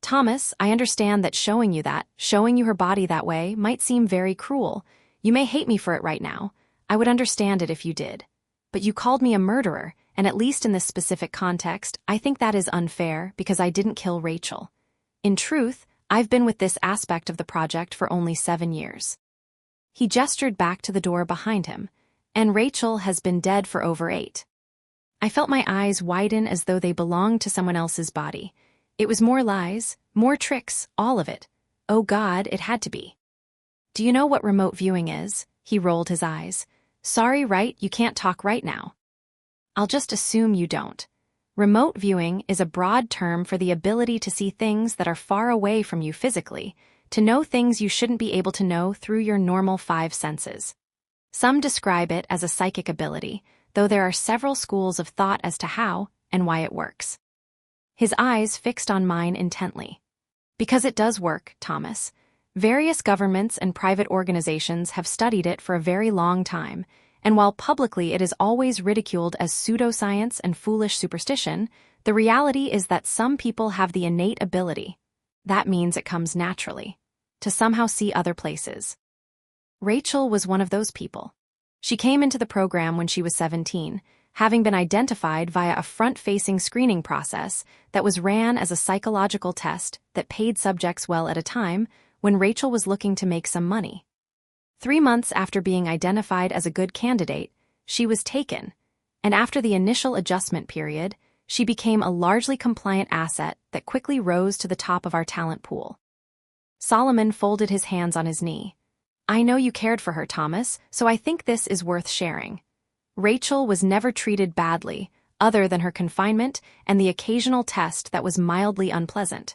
Thomas, I understand that showing you her body that way, might seem very cruel. You may hate me for it right now. I would understand it if you did. But you called me a murderer, and at least in this specific context, I think that is unfair because I didn't kill Rachel. In truth, I've been with this aspect of the project for only 7 years. He gestured back to the door behind him, and Rachel has been dead for over 8. I felt my eyes widen as though they belonged to someone else's body. It was more lies, more tricks, all of it. Oh God, it had to be. Do you know what remote viewing is? He rolled his eyes. Sorry, right, you can't talk right now. I'll just assume you don't. Remote viewing is a broad term for the ability to see things that are far away from you physically, to know things you shouldn't be able to know through your normal 5 senses. Some describe it as a psychic ability, though there are several schools of thought as to how and why it works. His eyes fixed on mine intently. Because it does work, Thomas. Various governments and private organizations have studied it for a very long time, and while publicly it is always ridiculed as pseudoscience and foolish superstition, the reality is that some people have the innate ability. That means it comes naturally, to somehow see other places. Rachel was one of those people. She came into the program when she was 17, having been identified via a front-facing screening process that was ran as a psychological test that paid subjects well at a time when Rachel was looking to make some money. 3 months after being identified as a good candidate, she was taken, and after the initial adjustment period, she became a largely compliant asset that quickly rose to the top of our talent pool. Solomon folded his hands on his knee. I know you cared for her, Thomas, so I think this is worth sharing. Rachel was never treated badly, other than her confinement and the occasional test that was mildly unpleasant.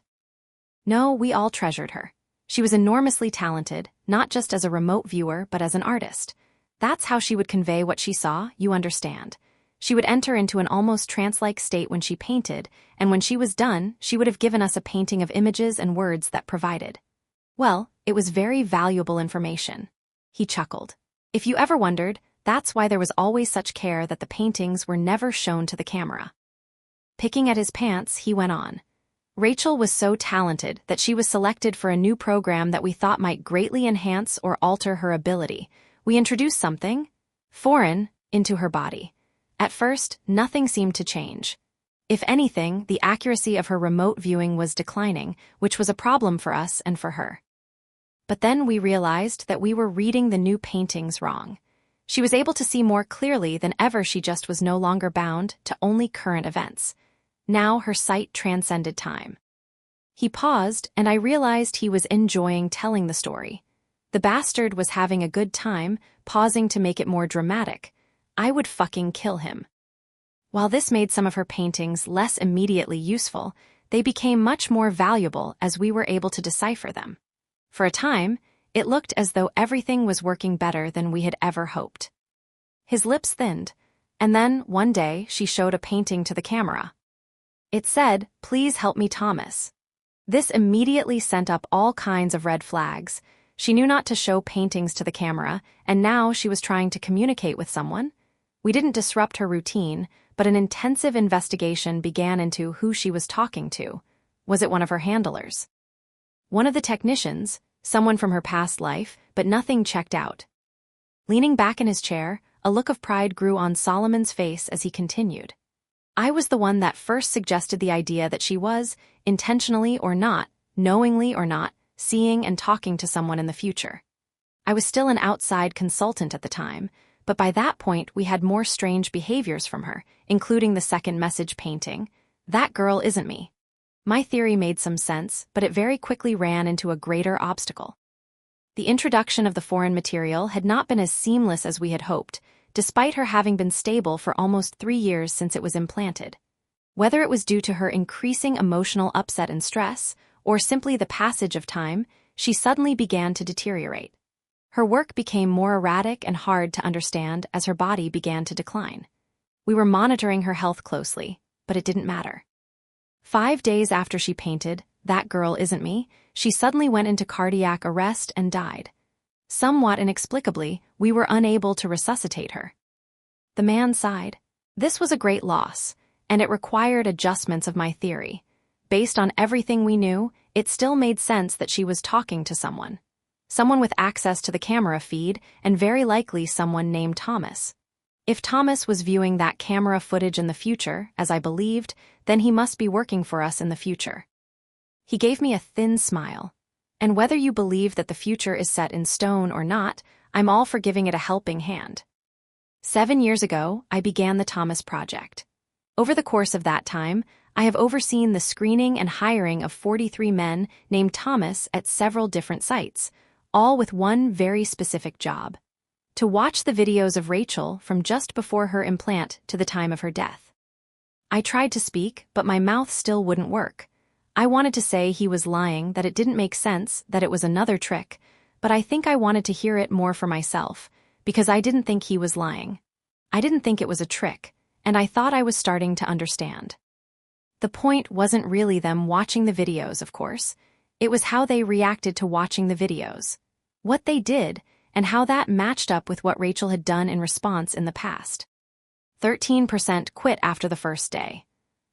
No, we all treasured her. She was enormously talented, not just as a remote viewer but as an artist. That's how she would convey what she saw, you understand. She would enter into an almost trance-like state when she painted, and when she was done, she would have given us a painting of images and words that provided. Well, it was very valuable information. He chuckled. If you ever wondered, that's why there was always such care that the paintings were never shown to the camera. Picking at his pants, he went on. Rachel was so talented that she was selected for a new program that we thought might greatly enhance or alter her ability. We introduced something foreign into her body. At first, nothing seemed to change. If anything, the accuracy of her remote viewing was declining, which was a problem for us and for her. But then we realized that we were reading the new paintings wrong. She was able to see more clearly than ever. She just was no longer bound to only current events. Now her sight transcended time. He paused, and I realized he was enjoying telling the story. The bastard was having a good time, pausing to make it more dramatic. I would fucking kill him. While this made some of her paintings less immediately useful, they became much more valuable as we were able to decipher them. For a time, it looked as though everything was working better than we had ever hoped. His lips thinned, and then, one day, she showed a painting to the camera. It said, "Please help me, Thomas." This immediately sent up all kinds of red flags. She knew not to show paintings to the camera, and now she was trying to communicate with someone. We didn't disrupt her routine, but an intensive investigation began into who she was talking to. Was it one of her handlers? One of the technicians, someone from her past life, but nothing checked out. Leaning back in his chair, a look of pride grew on Solomon's face as he continued. I was the one that first suggested the idea that she was, intentionally or not, knowingly or not, seeing and talking to someone in the future. I was still an outside consultant at the time, but by that point we had more strange behaviors from her, including the second message painting. That girl isn't me. My theory made some sense, but it very quickly ran into a greater obstacle. The introduction of the foreign material had not been as seamless as we had hoped, despite her having been stable for almost 3 years since it was implanted. Whether it was due to her increasing emotional upset and stress, or simply the passage of time, she suddenly began to deteriorate. Her work became more erratic and hard to understand as her body began to decline. We were monitoring her health closely, but it didn't matter. 5 days after she painted, That Girl Isn't Me, she suddenly went into cardiac arrest and died. Somewhat inexplicably, we were unable to resuscitate her. The man sighed. This was a great loss, and it required adjustments of my theory. Based on everything we knew, it still made sense that she was talking to someone. Someone with access to the camera feed, and very likely someone named Thomas. If Thomas was viewing that camera footage in the future, as I believed, then he must be working for us in the future. He gave me a thin smile. And whether you believe that the future is set in stone or not, I'm all for giving it a helping hand. 7 years ago, I began the Thomas Project. Over the course of that time, I have overseen the screening and hiring of 43 men named Thomas at several different sites, all with one very specific job: to watch the videos of Rachel from just before her implant to the time of her death. I tried to speak, but my mouth still wouldn't work. I wanted to say he was lying, that it didn't make sense, that it was another trick, but I think I wanted to hear it more for myself, because I didn't think he was lying. I didn't think it was a trick, and I thought I was starting to understand. The point wasn't really them watching the videos, of course. It was how they reacted to watching the videos. What they did, and how that matched up with what Rachel had done in response in the past. 13% quit after the first day.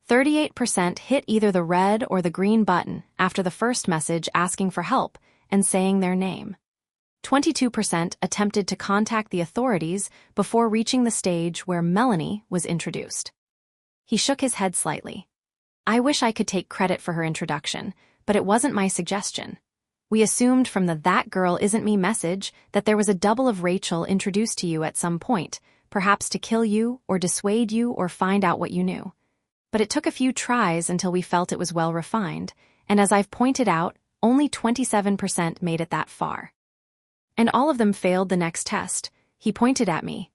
38% hit either the red or the green button after the first message asking for help and saying their name. 22% attempted to contact the authorities before reaching the stage where Melanie was introduced. He shook his head slightly. I wish I could take credit for her introduction, but it wasn't my suggestion. We assumed from the "That Girl Isn't Me" message that there was a double of Rachel introduced to you at some point, perhaps to kill you or dissuade you or find out what you knew. But it took a few tries until we felt it was well refined, and as I've pointed out, only 27% made it that far. And all of them failed the next test. He pointed at me.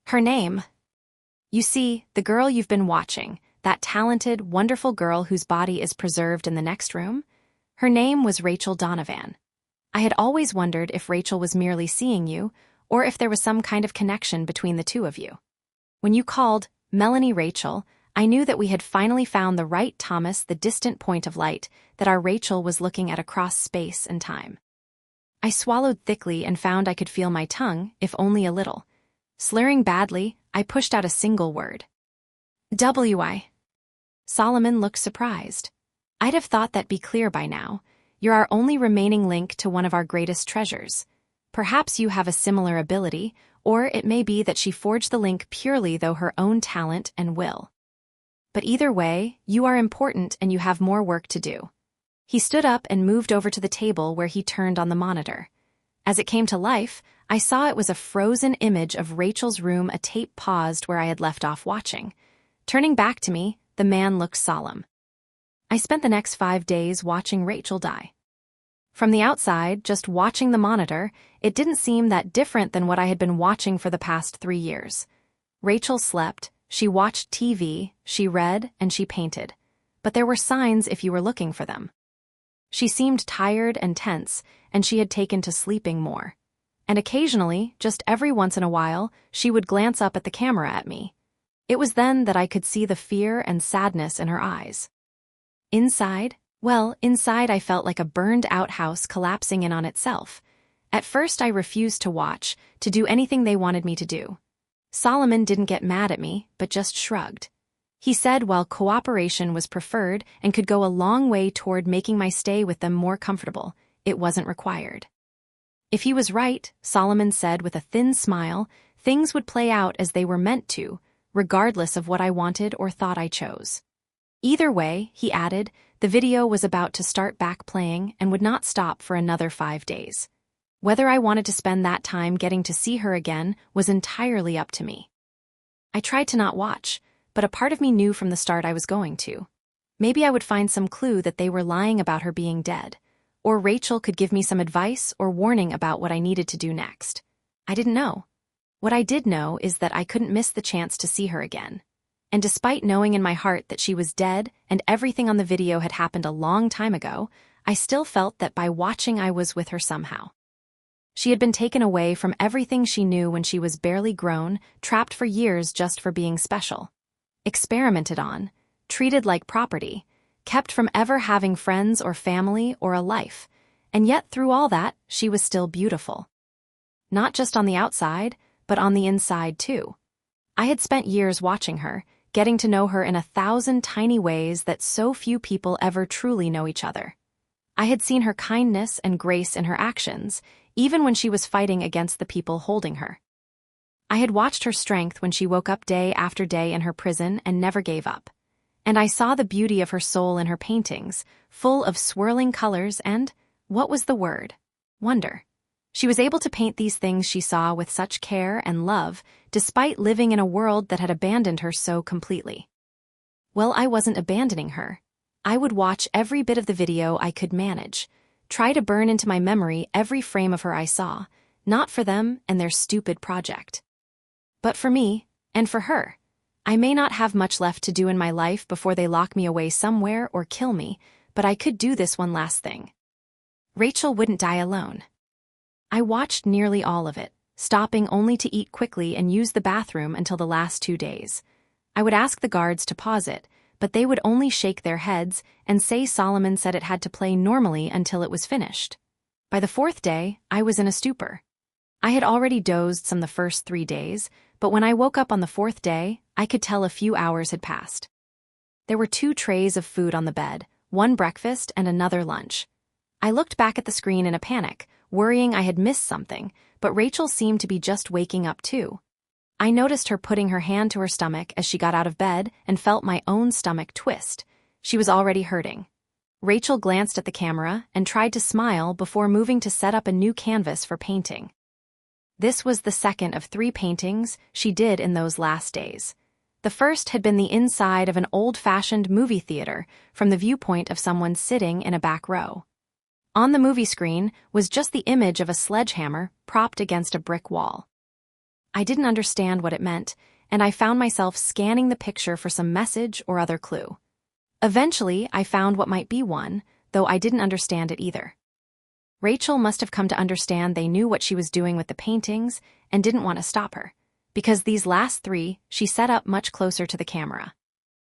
Her name. You see, the girl you've been watching, that talented, wonderful girl whose body is preserved in the next room, Her name was Rachel Donovan. I had always wondered if Rachel was merely seeing you, or if there was some kind of connection between the two of you. When you called Melanie Rachel, I knew that we had finally found the right Thomas, the distant point of light, that our Rachel was looking at across space and time. I swallowed thickly and found I could feel my tongue, if only a little. Slurring badly, I pushed out a single word. W-I. Solomon looked surprised. I'd have thought that'd be clear by now. You're our only remaining link to one of our greatest treasures. Perhaps you have a similar ability, or it may be that she forged the link purely through her own talent and will. But either way, you are important and you have more work to do. He stood up and moved over to the table where he turned on the monitor. As it came to life, I saw it was a frozen image of Rachel's room, a tape paused where I had left off watching. Turning back to me, the man looked solemn. I spent the next 5 days watching Rachel die. From the outside, just watching the monitor, it didn't seem that different than what I had been watching for the past 3 years. Rachel slept, she watched TV, she read, and she painted. But there were signs if you were looking for them. She seemed tired and tense, and she had taken to sleeping more. And occasionally, just every once in a while, she would glance up at the camera at me. It was then that I could see the fear and sadness in her eyes. Inside I felt like a burned-out house collapsing in on itself. At first I refused to watch, to do anything they wanted me to do. Solomon didn't get mad at me, but just shrugged. He said while cooperation was preferred and could go a long way toward making my stay with them more comfortable, it wasn't required. If he was right, Solomon said with a thin smile, things would play out as they were meant to, regardless of what I wanted or thought I chose. Either way, he added, the video was about to start back playing and would not stop for another 5 days. Whether I wanted to spend that time getting to see her again was entirely up to me. I tried to not watch, but a part of me knew from the start I was going to. Maybe I would find some clue that they were lying about her being dead, or Rachel could give me some advice or warning about what I needed to do next. I didn't know. What I did know is that I couldn't miss the chance to see her again. And despite knowing in my heart that she was dead and everything on the video had happened a long time ago, I still felt that by watching I was with her somehow. She had been taken away from everything she knew when she was barely grown, trapped for years just for being special. Experimented on, treated like property, kept from ever having friends or family or a life, and yet through all that, she was still beautiful. Not just on the outside, but on the inside too. I had spent years watching her, getting to know her in 1,000 tiny ways that so few people ever truly know each other. I had seen her kindness and grace in her actions, even when she was fighting against the people holding her. I had watched her strength when she woke up day after day in her prison and never gave up. And I saw the beauty of her soul in her paintings, full of swirling colors and, what was the word? Wonder. She was able to paint these things she saw with such care and love, despite living in a world that had abandoned her so completely. Well, I wasn't abandoning her. I would watch every bit of the video I could manage, try to burn into my memory every frame of her I saw, not for them and their stupid project, but for me and for her. I may not have much left to do in my life before they lock me away somewhere or kill me, but I could do this one last thing. Rachel wouldn't die alone. I watched nearly all of it, stopping only to eat quickly and use the bathroom until the last 2 days. I would ask the guards to pause it, but they would only shake their heads and say Solomon said it had to play normally until it was finished. By the 4th day, I was in a stupor. I had already dozed some the first 3 days, but when I woke up on the 4th day, I could tell a few hours had passed. There were 2 trays of food on the bed, one breakfast and another lunch. I looked back at the screen in a panic, worrying I had missed something, but Rachel seemed to be just waking up too. I noticed her putting her hand to her stomach as she got out of bed and felt my own stomach twist. She was already hurting. Rachel glanced at the camera and tried to smile before moving to set up a new canvas for painting. This was the second of 3 paintings she did in those last days. The first had been the inside of an old-fashioned movie theater from the viewpoint of someone sitting in a back row. On the movie screen was just the image of a sledgehammer propped against a brick wall. I didn't understand what it meant, and I found myself scanning the picture for some message or other clue. Eventually, I found what might be one, though I didn't understand it either. Rachel must have come to understand they knew what she was doing with the paintings and didn't want to stop her, because these last 3 she set up much closer to the camera.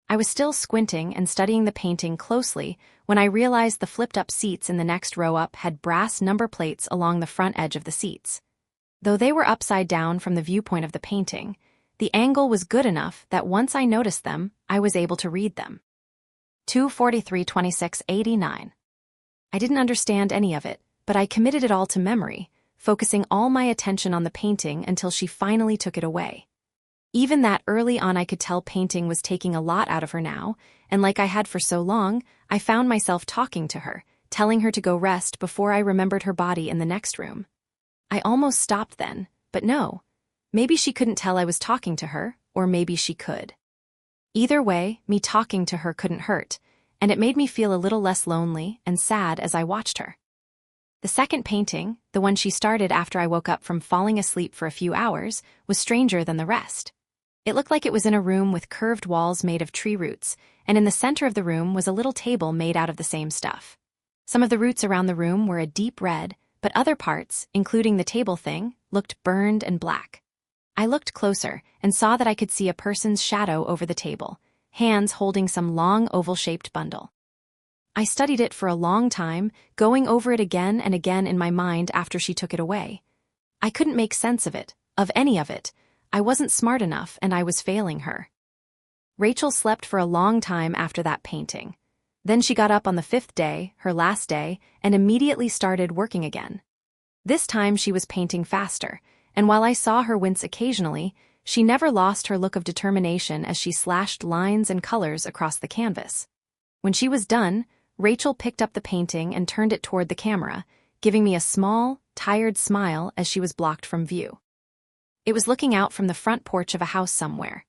I was still squinting and studying the painting closely when I realized the flipped-up seats in the next row up had brass number plates along the front edge of the seats. Though they were upside down from the viewpoint of the painting, the angle was good enough that once I noticed them, I was able to read them. 243-26-89. I didn't understand any of it, but I committed it all to memory, focusing all my attention on the painting until she finally took it away. Even that early on I could tell painting was taking a lot out of her now, and like I had for so long, I found myself talking to her, telling her to go rest before I remembered her body in the next room. I almost stopped then, but no. Maybe she couldn't tell I was talking to her, or maybe she could. Either way, me talking to her couldn't hurt, and it made me feel a little less lonely and sad as I watched her. The second painting, the one she started after I woke up from falling asleep for a few hours, was stranger than the rest. It looked like it was in a room with curved walls made of tree roots, and in the center of the room was a little table made out of the same stuff. Some of the roots around the room were a deep red, but other parts, including the table thing, looked burned and black. I looked closer and saw that I could see a person's shadow over the table, hands holding some long oval-shaped bundle. I studied it for a long time, going over it again and again in my mind after she took it away. I couldn't make sense of it, of any of it. I wasn't smart enough and I was failing her. Rachel slept for a long time after that painting. Then she got up on the 5th day, her last day, and immediately started working again. This time she was painting faster, and while I saw her wince occasionally, she never lost her look of determination as she slashed lines and colors across the canvas. When she was done, Rachel picked up the painting and turned it toward the camera, giving me a small, tired smile as she was blocked from view. It was looking out from the front porch of a house somewhere.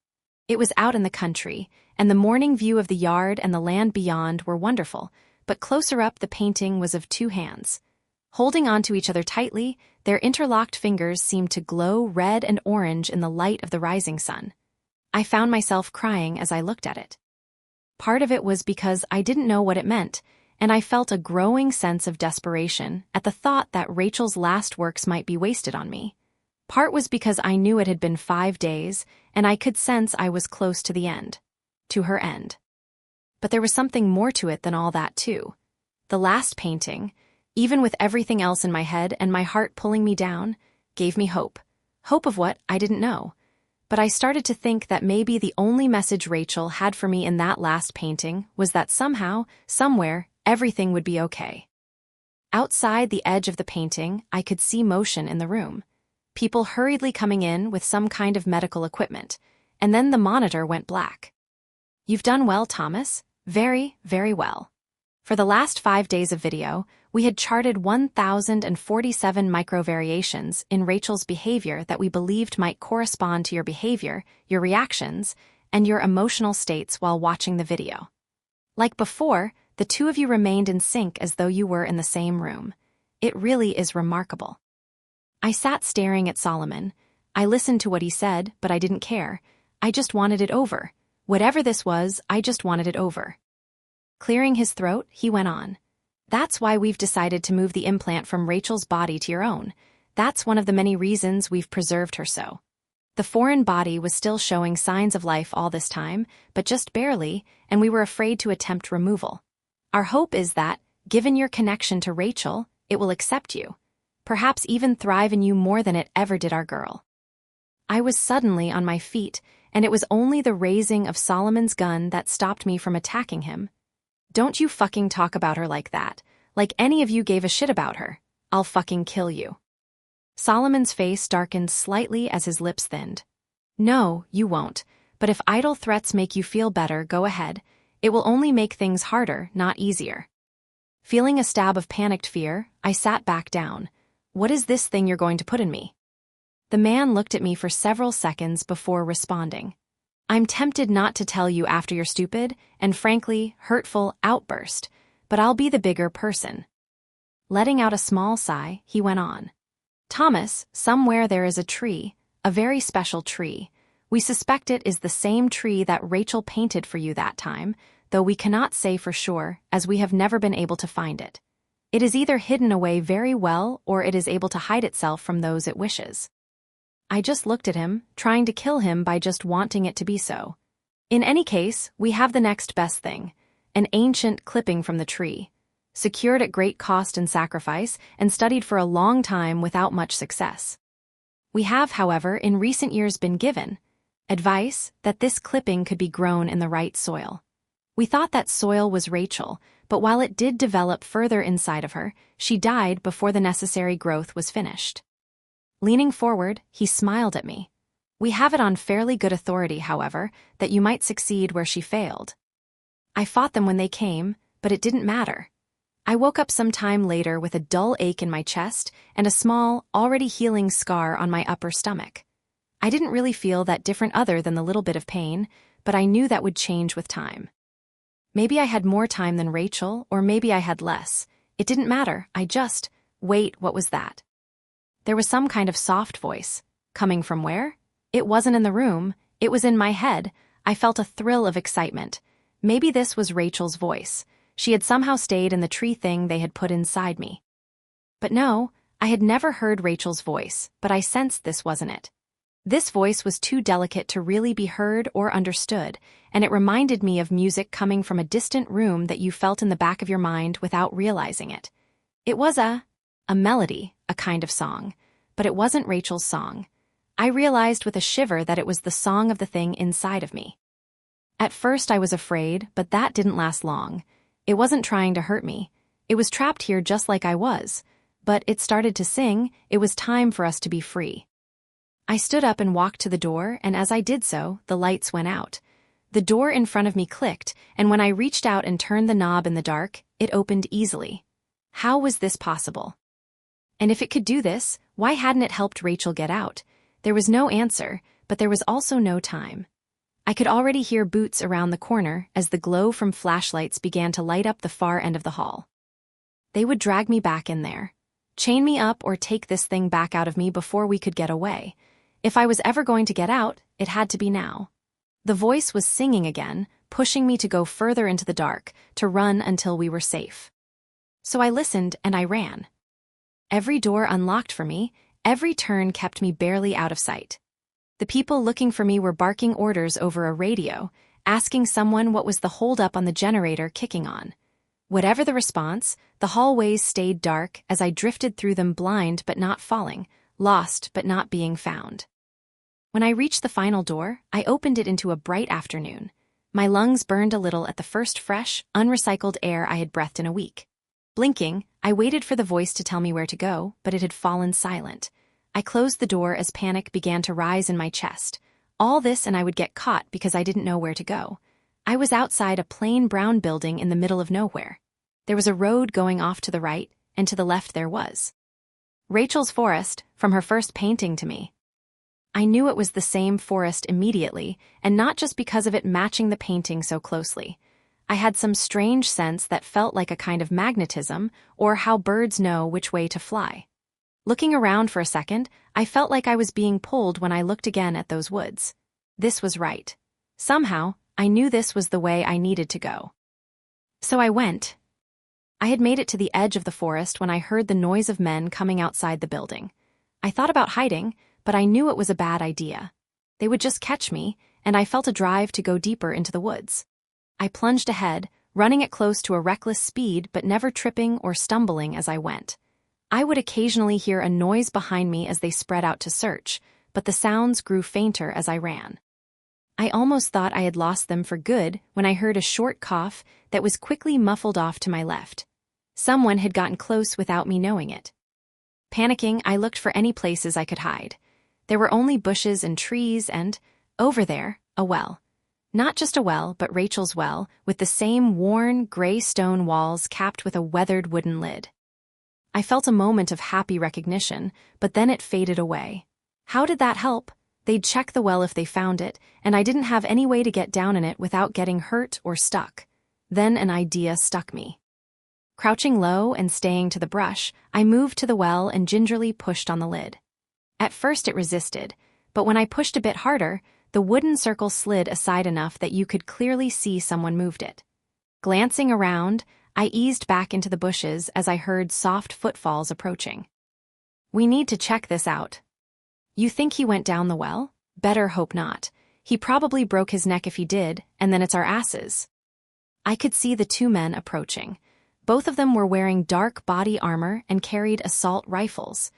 It was out in the country, and the morning view of the yard and the land beyond were wonderful, but closer up the painting was of 2 hands. Holding onto each other tightly, their interlocked fingers seemed to glow red and orange in the light of the rising sun. I found myself crying as I looked at it. Part of it was because I didn't know what it meant, and I felt a growing sense of desperation at the thought that Rachel's last works might be wasted on me. Part was because I knew it had been 5 days, and I could sense I was close to the end. To her end. But there was something more to it than all that, too. The last painting, even with everything else in my head and my heart pulling me down, gave me hope. Hope of what? I didn't know. But I started to think that maybe the only message Rachel had for me in that last painting was that somehow, somewhere, everything would be okay. Outside the edge of the painting, I could see motion in the room. People hurriedly coming in with some kind of medical equipment, and then the monitor went black. "You've done well, Thomas. Very, very well." For the last 5 days of video, we had charted 1,047 microvariations in Rachel's behavior that we believed might correspond to your behavior, your reactions, and your emotional states while watching the video. Like before, the 2 of you remained in sync as though you were in the same room. It really is remarkable. I sat staring at Solomon. I listened to what he said, but I didn't care. I just wanted it over. Whatever this was, I just wanted it over. Clearing his throat, he went on. "That's why we've decided to move the implant from Rachel's body to your own. That's one of the many reasons we've preserved her so. The foreign body was still showing signs of life all this time, but just barely, and we were afraid to attempt removal. Our hope is that, given your connection to Rachel, it will accept you. Perhaps even thrive in you more than it ever did our girl." I was suddenly on my feet, and it was only the raising of Solomon's gun that stopped me from attacking him. "Don't you fucking talk about her like that. Like any of you gave a shit about her. I'll fucking kill you." Solomon's face darkened slightly as his lips thinned. "No, you won't. But if idle threats make you feel better, go ahead. It will only make things harder, not easier." Feeling a stab of panicked fear, I sat back down. "What is this thing you're going to put in me?" The man looked at me for several seconds before responding. "I'm tempted not to tell you after your stupid, and frankly, hurtful outburst, but I'll be the bigger person." Letting out a small sigh, he went on. "Thomas, somewhere there is a tree, a very special tree. We suspect it is the same tree that Rachel painted for you that time, though we cannot say for sure, as we have never been able to find it. It is either hidden away very well or it is able to hide itself from those it wishes. I just looked at him, trying to kill him by just wanting it to be so. In any case, we have the next best thing, an ancient clipping from the tree, secured at great cost and sacrifice, and studied for a long time without much success. We have, however, in recent years been given advice that this clipping could be grown in the right soil. We thought that soil was Rachel, but while it did develop further inside of her, she died before the necessary growth was finished. Leaning forward, he smiled at me. We have it on fairly good authority, however, that you might succeed where she failed. I fought them when they came, but it didn't matter. I woke up some time later with a dull ache in my chest and a small, already healing scar on my upper stomach. I didn't really feel that different other than the little bit of pain, but I knew that would change with time. Maybe I had more time than Rachel, or maybe I had less. It didn't matter, wait, what was that? There was some kind of soft voice. Coming from where? It wasn't in the room, it was in my head. I felt a thrill of excitement. Maybe this was Rachel's voice. She had somehow stayed in the tree thing they had put inside me. But no, I had never heard Rachel's voice, but I sensed this wasn't it. This voice was too delicate to really be heard or understood, and it reminded me of music coming from a distant room that you felt in the back of your mind without realizing it. It was a melody, a kind of song, but it wasn't Rachel's song. I realized with a shiver that it was the song of the thing inside of me. At first I was afraid, but that didn't last long. It wasn't trying to hurt me. It was trapped here just like I was. But it started to sing. It was time for us to be free. I stood up and walked to the door, and as I did so, the lights went out. The door in front of me clicked, and when I reached out and turned the knob in the dark, it opened easily. How was this possible? And if it could do this, why hadn't it helped Rachel get out? There was no answer, but there was also no time. I could already hear boots around the corner as the glow from flashlights began to light up the far end of the hall. They would drag me back in there, chain me up or take this thing back out of me before we could get away. If I was ever going to get out, it had to be now. The voice was singing again, pushing me to go further into the dark, to run until we were safe. So I listened and I ran. Every door unlocked for me, every turn kept me barely out of sight. The people looking for me were barking orders over a radio, asking someone what was the holdup on the generator kicking on. Whatever the response, the hallways stayed dark as I drifted through them, blind but not falling, lost but not being found. When I reached the final door, I opened it into a bright afternoon. My lungs burned a little at the first fresh, unrecycled air I had breathed in a week. Blinking, I waited for the voice to tell me where to go, but it had fallen silent. I closed the door as panic began to rise in my chest. All this and I would get caught because I didn't know where to go. I was outside a plain brown building in the middle of nowhere. There was a road going off to the right, and to the left there was Rachel's forest, from her first painting to me. I knew it was the same forest immediately, and not just because of it matching the painting so closely. I had some strange sense that felt like a kind of magnetism, or how birds know which way to fly. Looking around for a second, I felt like I was being pulled when I looked again at those woods. This was right. Somehow, I knew this was the way I needed to go. So I went. I had made it to the edge of the forest when I heard the noise of men coming outside the building. I thought about hiding, but I knew it was a bad idea. They would just catch me, and I felt a drive to go deeper into the woods. I plunged ahead, running at close to a reckless speed but never tripping or stumbling as I went. I would occasionally hear a noise behind me as they spread out to search, but the sounds grew fainter as I ran. I almost thought I had lost them for good when I heard a short cough that was quickly muffled off to my left. Someone had gotten close without me knowing it. Panicking, I looked for any places I could hide. There were only bushes and trees and, over there, a well. Not just a well, but Rachel's well, with the same worn, gray stone walls capped with a weathered wooden lid. I felt a moment of happy recognition, but then it faded away. How did that help? They'd check the well if they found it, and I didn't have any way to get down in it without getting hurt or stuck. Then an idea stuck me. Crouching low and staying to the brush, I moved to the well and gingerly pushed on the lid. At first it resisted, but when I pushed a bit harder, the wooden circle slid aside enough that you could clearly see someone moved it. Glancing around, I eased back into the bushes as I heard soft footfalls approaching. We need to check this out. You think he went down the well? Better hope not. He probably broke his neck if he did, and then it's our asses. I could see the two men approaching. Both of them were wearing dark body armor and carried assault rifles.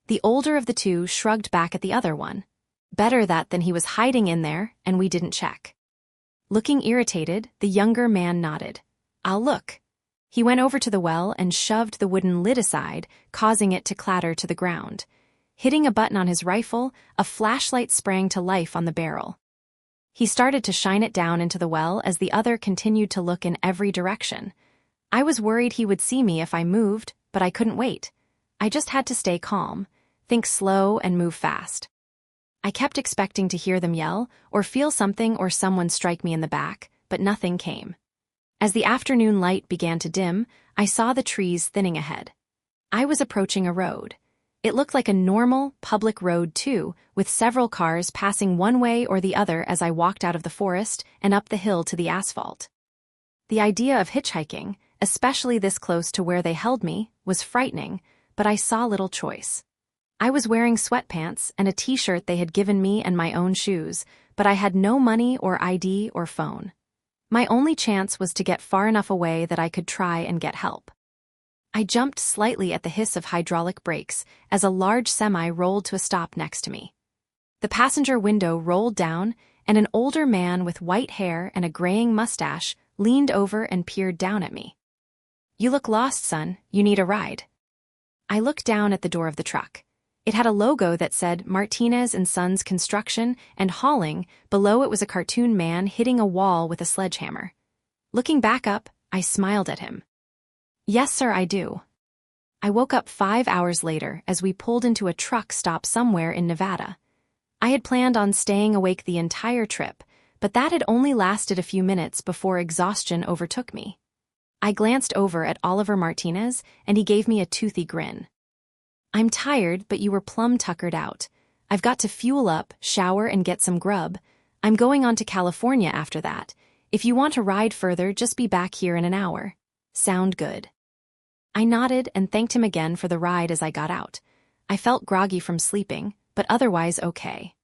The older of the two shrugged back at the other one. Better that than he was hiding in there, and we didn't check. Looking irritated, the younger man nodded. I'll look. He went over to the well and shoved the wooden lid aside, causing it to clatter to the ground. Hitting a button on his rifle, a flashlight sprang to life on the barrel. He started to shine it down into the well as the other continued to look in every direction. I was worried he would see me if I moved, but I couldn't wait. I just had to stay calm, think slow and move fast. I kept expecting to hear them yell, or feel something or someone strike me in the back, but nothing came. As the afternoon light began to dim, I saw the trees thinning ahead. I was approaching a road. It looked like a normal, public road too, with several cars passing one way or the other as I walked out of the forest and up the hill to the asphalt. The idea of hitchhiking, especially this close to where they held me, was frightening, but I saw little choice. I was wearing sweatpants and a t-shirt they had given me and my own shoes, but I had no money or ID or phone. My only chance was to get far enough away that I could try and get help. I jumped slightly at the hiss of hydraulic brakes as a large semi rolled to a stop next to me. The passenger window rolled down, and an older man with white hair and a graying mustache leaned over and peered down at me. You look lost, son. You need a ride. I looked down at the door of the truck. It had a logo that said Martinez & Sons Construction and Hauling. Below it was a cartoon man hitting a wall with a sledgehammer. Looking back up, I smiled at him. Yes, sir, I do. I woke up 5 hours later as we pulled into a truck stop somewhere in Nevada. I had planned on staying awake the entire trip, but that had only lasted a few minutes before exhaustion overtook me. I glanced over at Oliver Martinez, and he gave me a toothy grin. I'm tired, but you were plumb tuckered out. I've got to fuel up, shower, and get some grub. I'm going on to California after that. If you want to ride further, just be back here in an hour. Sound good? I nodded and thanked him again for the ride as I got out. I felt groggy from sleeping, but otherwise okay.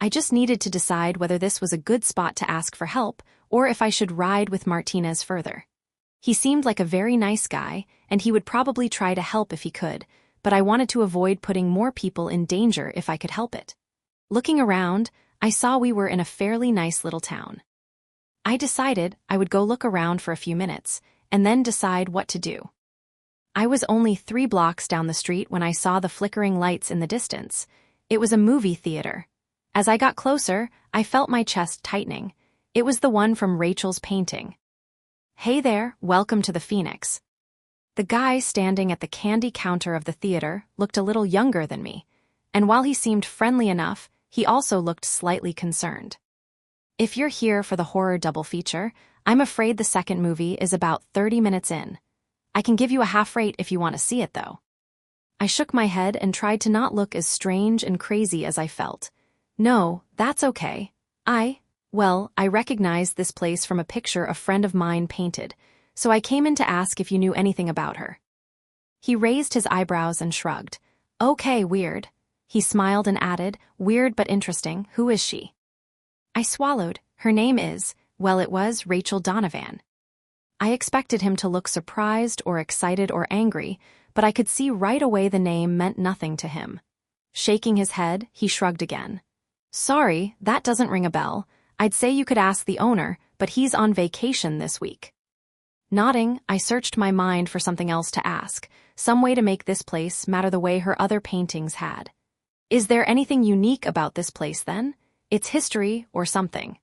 I just needed to decide whether this was a good spot to ask for help or if I should ride with Martinez further. He seemed like a very nice guy, and he would probably try to help if he could, but I wanted to avoid putting more people in danger if I could help it. Looking around, I saw we were in a fairly nice little town. I decided I would go look around for a few minutes, and then decide what to do. I was only 3 blocks down the street when I saw the flickering lights in the distance. It was a movie theater. As I got closer, I felt my chest tightening. It was the one from Rachel's painting. Hey there, welcome to the Phoenix. The guy standing at the candy counter of the theater looked a little younger than me, and while he seemed friendly enough, he also looked slightly concerned. If you're here for the horror double feature, I'm afraid the second movie is about 30 minutes in. I can give you a half rate if you want to see it, though. I shook my head and tried to not look as strange and crazy as I felt. No, that's okay. I recognized this place from a picture a friend of mine painted, so I came in to ask if you knew anything about her. He raised his eyebrows and shrugged. Okay, weird. He smiled and added, weird but interesting, who is she? I swallowed. Her name is, it was Rachel Donovan. I expected him to look surprised or excited or angry, but I could see right away the name meant nothing to him. Shaking his head, he shrugged again. Sorry, that doesn't ring a bell. I'd say you could ask the owner, but he's on vacation this week. Nodding, I searched my mind for something else to ask, some way to make this place matter the way her other paintings had. Is there anything unique about this place then? Its history or something?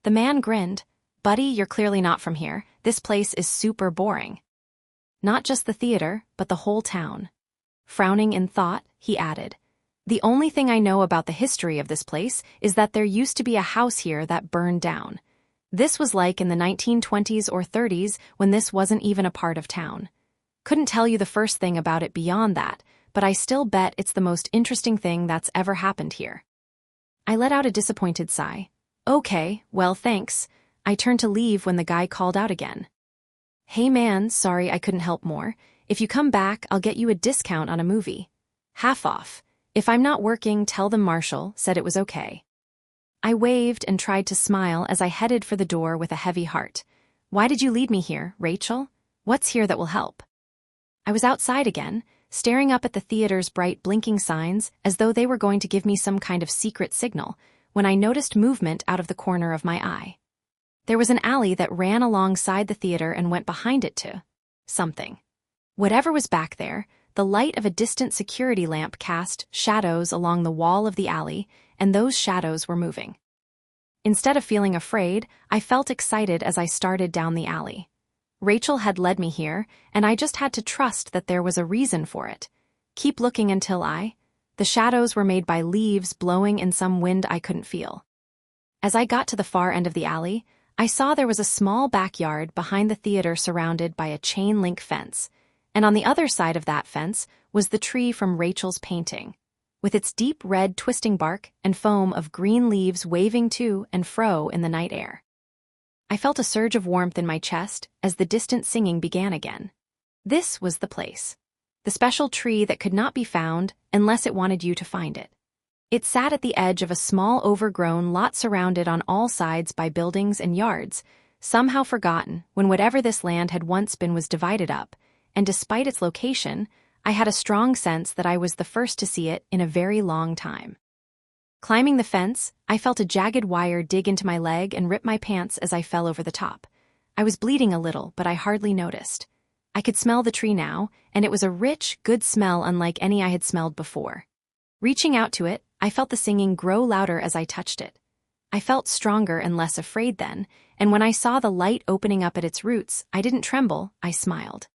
The man grinned. Buddy, you're clearly not from here. This place is super boring. Not just the theater, but the whole town. Frowning in thought, he added, the only thing I know about the history of this place is that there used to be a house here that burned down. This was like in the 1920s or 30s when this wasn't even a part of town. Couldn't tell you the first thing about it beyond that, but I still bet it's the most interesting thing that's ever happened here. I let out a disappointed sigh. Okay, well, thanks. I turned to leave when the guy called out again. "Hey man, sorry I couldn't help more. If you come back, I'll get you a discount on a movie. Half off. If I'm not working, tell them Marshall said it was okay." I waved and tried to smile as I headed for the door with a heavy heart. "Why did you lead me here, Rachel? What's here that will help?" I was outside again, staring up at the theater's bright blinking signs as though they were going to give me some kind of secret signal, when I noticed movement out of the corner of my eye. There was an alley that ran alongside the theater and went behind it to something. Whatever was back there, the light of a distant security lamp cast shadows along the wall of the alley, and those shadows were moving. Instead of feeling afraid, I felt excited as I started down the alley. Rachel had led me here, and I just had to trust that there was a reason for it. Keep looking until the shadows were made by leaves blowing in some wind I couldn't feel. As I got to the far end of the alley, I saw there was a small backyard behind the theater surrounded by a chain-link fence, and on the other side of that fence was the tree from Rachel's painting, with its deep red twisting bark and foam of green leaves waving to and fro in the night air. I felt a surge of warmth in my chest as the distant singing began again. This was the place. The special tree that could not be found unless it wanted you to find it. It sat at the edge of a small overgrown lot surrounded on all sides by buildings and yards, somehow forgotten when whatever this land had once been was divided up, and despite its location, I had a strong sense that I was the first to see it in a very long time. Climbing the fence, I felt a jagged wire dig into my leg and rip my pants as I fell over the top. I was bleeding a little, but I hardly noticed. I could smell the tree now, and it was a rich, good smell unlike any I had smelled before. Reaching out to it, I felt the singing grow louder as I touched it. I felt stronger and less afraid then, and when I saw the light opening up at its roots, I didn't tremble, I smiled.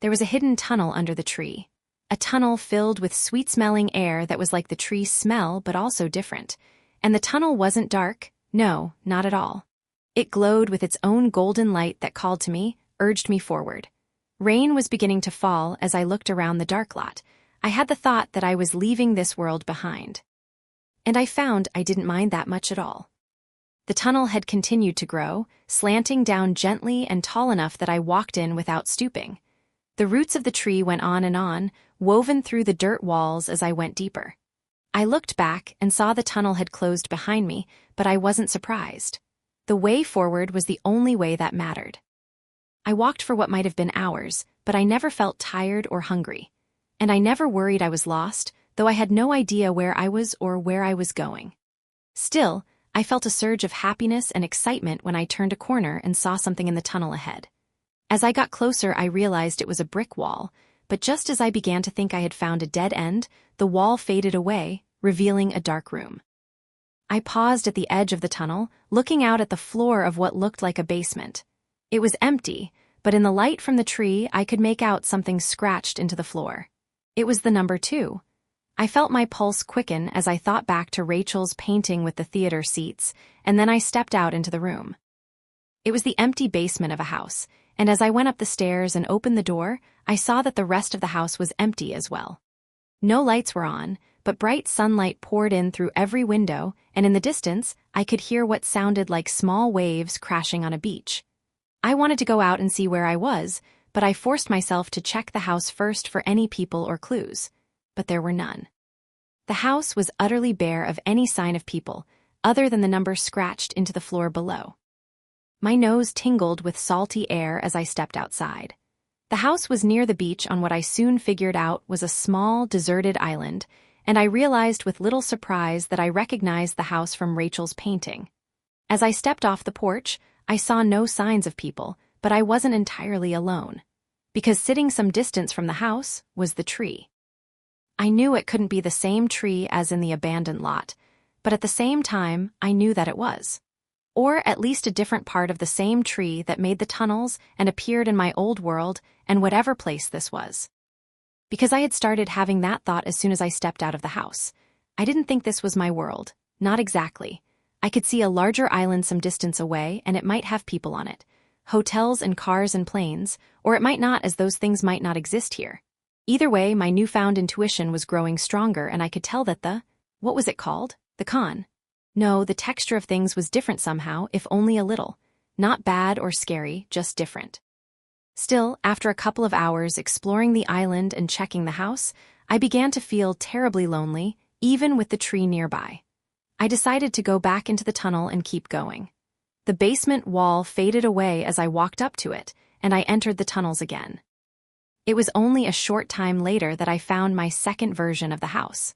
There was a hidden tunnel under the tree. A tunnel filled with sweet-smelling air that was like the tree's smell but also different. And the tunnel wasn't dark, no, not at all. It glowed with its own golden light that called to me, urged me forward. Rain was beginning to fall as I looked around the dark lot. I had the thought that I was leaving this world behind. And I found I didn't mind that much at all. The tunnel had continued to grow, slanting down gently and tall enough that I walked in without stooping. The roots of the tree went on, woven through the dirt walls as I went deeper. I looked back and saw the tunnel had closed behind me, but I wasn't surprised. The way forward was the only way that mattered. I walked for what might have been hours, but I never felt tired or hungry. And I never worried I was lost, though I had no idea where I was or where I was going. Still, I felt a surge of happiness and excitement when I turned a corner and saw something in the tunnel ahead. As I got closer, I realized it was a brick wall, but just as I began to think I had found a dead end, the wall faded away, revealing a dark room. I paused at the edge of the tunnel, looking out at the floor of what looked like a basement. It was empty, but in the light from the tree, I could make out something scratched into the floor. It was the number 2. I felt my pulse quicken as I thought back to Rachel's painting with the theater seats, and then I stepped out into the room. It was the empty basement of a house, and as I went up the stairs and opened the door, I saw that the rest of the house was empty as well. No lights were on, but bright sunlight poured in through every window, and in the distance, I could hear what sounded like small waves crashing on a beach. I wanted to go out and see where I was, but I forced myself to check the house first for any people or clues. But there were none. The house was utterly bare of any sign of people, other than the number scratched into the floor below. My nose tingled with salty air as I stepped outside. The house was near the beach on what I soon figured out was a small, deserted island, and I realized with little surprise that I recognized the house from Rachel's painting. As I stepped off the porch, I saw no signs of people, but I wasn't entirely alone, because sitting some distance from the house was the tree. I knew it couldn't be the same tree as in the abandoned lot, but at the same time, I knew that it was. Or at least a different part of the same tree that made the tunnels and appeared in my old world and whatever place this was. Because I had started having that thought as soon as I stepped out of the house. I didn't think this was my world, not exactly. I could see a larger island some distance away and it might have people on it. Hotels and cars and planes, or it might not, as those things might not exist here. Either way, my newfound intuition was growing stronger and I could tell that what was it called? The con. No, the texture of things was different somehow, if only a little. Not bad or scary, just different. Still, after a couple of hours exploring the island and checking the house, I began to feel terribly lonely, even with the tree nearby. I decided to go back into the tunnel and keep going. The basement wall faded away as I walked up to it, and I entered the tunnels again. It was only a short time later that I found my second version of the house.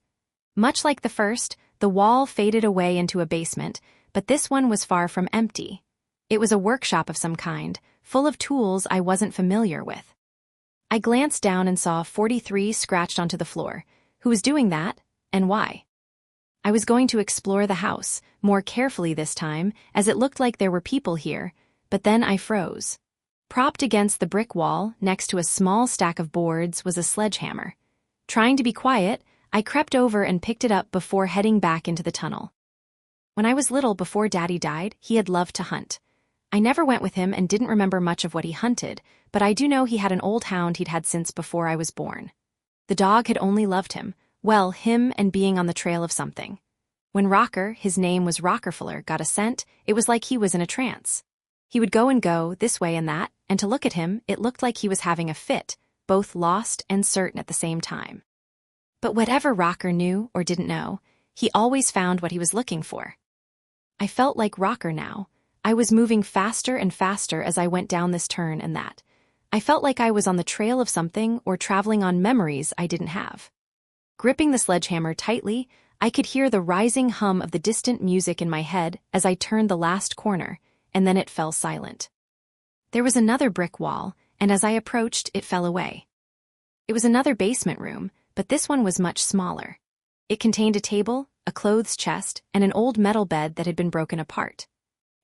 Much like the first, the wall faded away into a basement, but this one was far from empty. It was a workshop of some kind, full of tools I wasn't familiar with. I glanced down and saw 43 scratched onto the floor. Who was doing that, and why? I was going to explore the house, more carefully this time, as it looked like there were people here, but then I froze. Propped against the brick wall, next to a small stack of boards, was a sledgehammer. Trying to be quiet, I crept over and picked it up before heading back into the tunnel. When I was little, before Daddy died, he had loved to hunt. I never went with him and didn't remember much of what he hunted, but I do know he had an old hound he'd had since before I was born. The dog had only loved him, well, him and being on the trail of something. When Rocker, his name was Rockerfuller, got a scent, it was like he was in a trance. He would go and go, this way and that, and to look at him, it looked like he was having a fit, both lost and certain at the same time. But whatever Rocker knew or didn't know, he always found what he was looking for. I felt like Rocker now. I was moving faster and faster as I went down this turn and that. I felt like I was on the trail of something or traveling on memories I didn't have. Gripping the sledgehammer tightly, I could hear the rising hum of the distant music in my head as I turned the last corner, and then it fell silent. There was another brick wall, and as I approached, it fell away. It was another basement room, but this one was much smaller. It contained a table, a clothes chest, and an old metal bed that had been broken apart.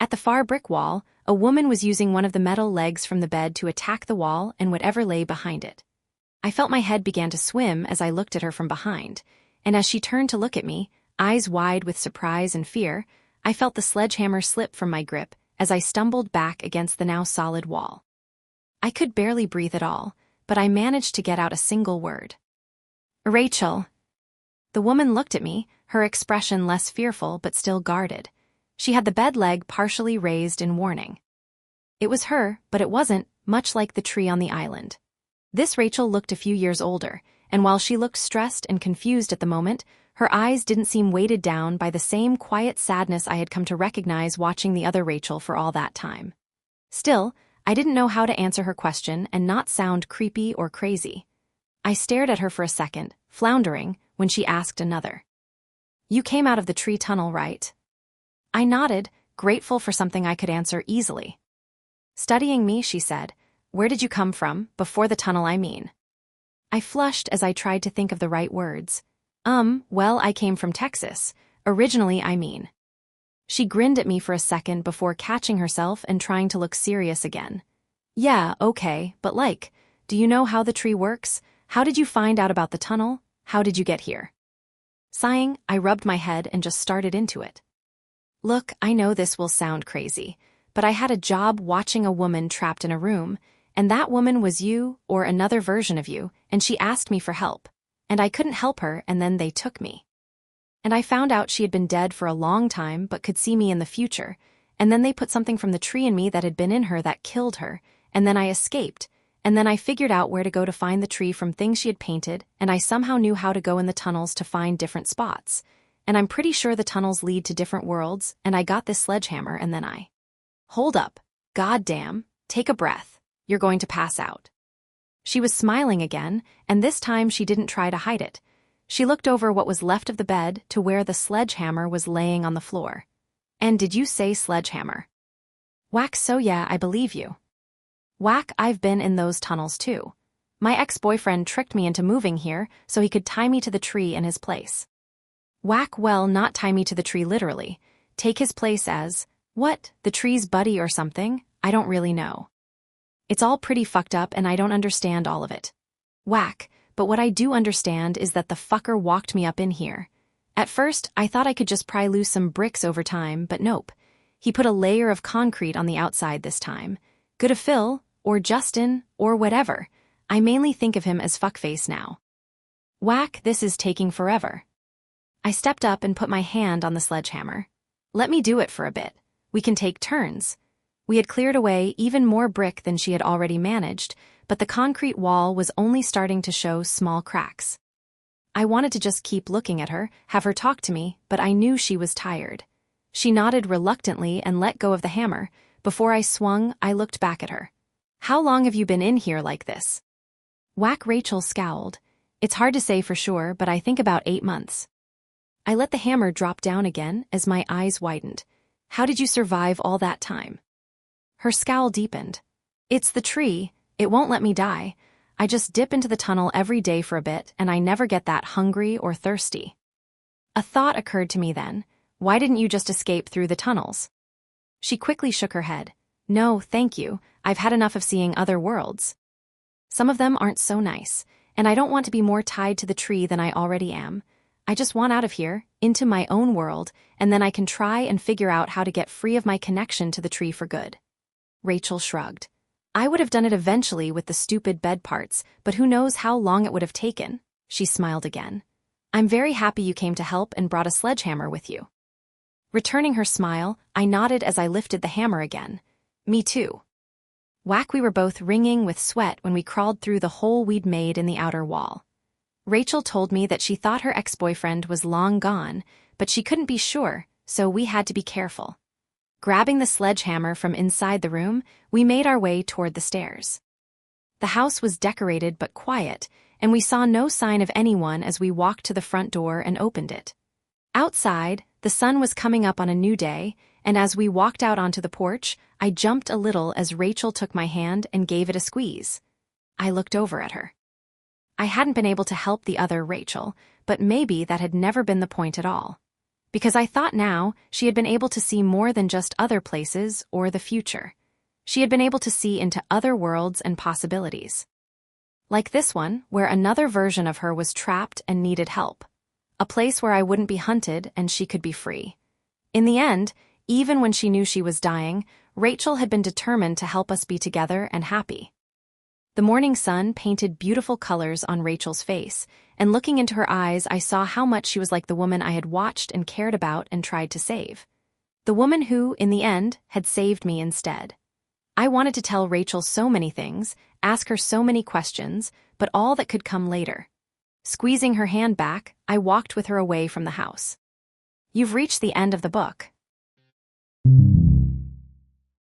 At the far brick wall, a woman was using one of the metal legs from the bed to attack the wall and whatever lay behind it. I felt my head began to swim as I looked at her from behind, and as she turned to look at me, eyes wide with surprise and fear, I felt the sledgehammer slip from my grip as I stumbled back against the now solid wall. I could barely breathe at all, but I managed to get out a single word. "Rachel." The woman looked at me, her expression less fearful but still guarded. She had the bed leg partially raised in warning. It was her, but it wasn't, much like the tree on the island. This Rachel looked a few years older, and while she looked stressed and confused at the moment, her eyes didn't seem weighted down by the same quiet sadness I had come to recognize watching the other Rachel for all that time. Still, I didn't know how to answer her question and not sound creepy or crazy. I stared at her for a second, floundering, when she asked another. "You came out of the tree tunnel, right?" I nodded, grateful for something I could answer easily. "Studying me," she said. "Where did you come from, before the tunnel, I mean?" I flushed as I tried to think of the right words. Well, I came from Texas. Originally, I mean." She grinned at me for a second before catching herself and trying to look serious again. "Yeah, okay, but do you know how the tree works? How did you find out about the tunnel? How did you get here?" Sighing, I rubbed my head and just started into it. "Look, I know this will sound crazy, but I had a job watching a woman trapped in a room, and that woman was you, or another version of you, and she asked me for help. And I couldn't help her, and then they took me. And I found out she had been dead for a long time but could see me in the future, and then they put something from the tree in me that had been in her that killed her, and then I escaped, and then I figured out where to go to find the tree from things she had painted, and I somehow knew how to go in the tunnels to find different spots. And I'm pretty sure the tunnels lead to different worlds, and I got this sledgehammer and then I..." "Hold up. Goddamn. Take a breath. You're going to pass out." She was smiling again, and this time she didn't try to hide it. She looked over what was left of the bed to where the sledgehammer was laying on the floor. "And did you say sledgehammer?" "Whack, so yeah, I believe you." "Whack, I've been in those tunnels too. My ex-boyfriend tricked me into moving here so he could tie me to the tree in his place." "Whack, well, not tie me to the tree literally. Take his place as, what, the tree's buddy or something? I don't really know. It's all pretty fucked up and I don't understand all of it." "Whack, but what I do understand is that the fucker walked me up in here. At first, I thought I could just pry loose some bricks over time, but nope. He put a layer of concrete on the outside this time. Good to Phil, or Justin, or whatever. I mainly think of him as fuckface now." "Whack, this is taking forever." I stepped up and put my hand on the sledgehammer. "Let me do it for a bit. We can take turns." We had cleared away even more brick than she had already managed, but the concrete wall was only starting to show small cracks. I wanted to just keep looking at her, have her talk to me, but I knew she was tired. She nodded reluctantly and let go of the hammer. Before I swung, I looked back at her. "How long have you been in here like this?" Rachel scowled. "It's hard to say for sure, but I think about 8 months." I let the hammer drop down again as my eyes widened. "How did you survive all that time?" Her scowl deepened. "It's the tree. It won't let me die. I just dip into the tunnel every day for a bit, and I never get that hungry or thirsty." A thought occurred to me then. Why didn't you just escape through the tunnels? She quickly shook her head. "No, thank you. I've had enough of seeing other worlds. Some of them aren't so nice, and I don't want to be more tied to the tree than I already am. I just want out of here, into my own world, and then I can try and figure out how to get free of my connection to the tree for good." Rachel shrugged. "I would have done it eventually with the stupid bed parts, but who knows how long it would have taken." She smiled again. "I'm very happy you came to help and brought a sledgehammer with you." Returning her smile, I nodded as I lifted the hammer again. "Me too." We were both wringing with sweat when we crawled through the hole we'd made in the outer wall. Rachel told me that she thought her ex-boyfriend was long gone, but she couldn't be sure, so we had to be careful. Grabbing the sledgehammer from inside the room, we made our way toward the stairs. The house was decorated but quiet, and we saw no sign of anyone as we walked to the front door and opened it. Outside, the sun was coming up on a new day, and as we walked out onto the porch, I jumped a little as Rachel took my hand and gave it a squeeze. I looked over at her. I hadn't been able to help the other Rachel, but maybe that had never been the point at all. Because I thought now she had been able to see more than just other places or the future. She had been able to see into other worlds and possibilities. Like this one, where another version of her was trapped and needed help. A place where I wouldn't be hunted and she could be free. In the end, even when she knew she was dying, Rachel had been determined to help us be together and happy. The morning sun painted beautiful colors on Rachel's face, and looking into her eyes, I saw how much she was like the woman I had watched and cared about and tried to save. The woman who, in the end, had saved me instead. I wanted to tell Rachel so many things, ask her so many questions, but all that could come later. Squeezing her hand back, I walked with her away from the house. "You've reached the end of the book,"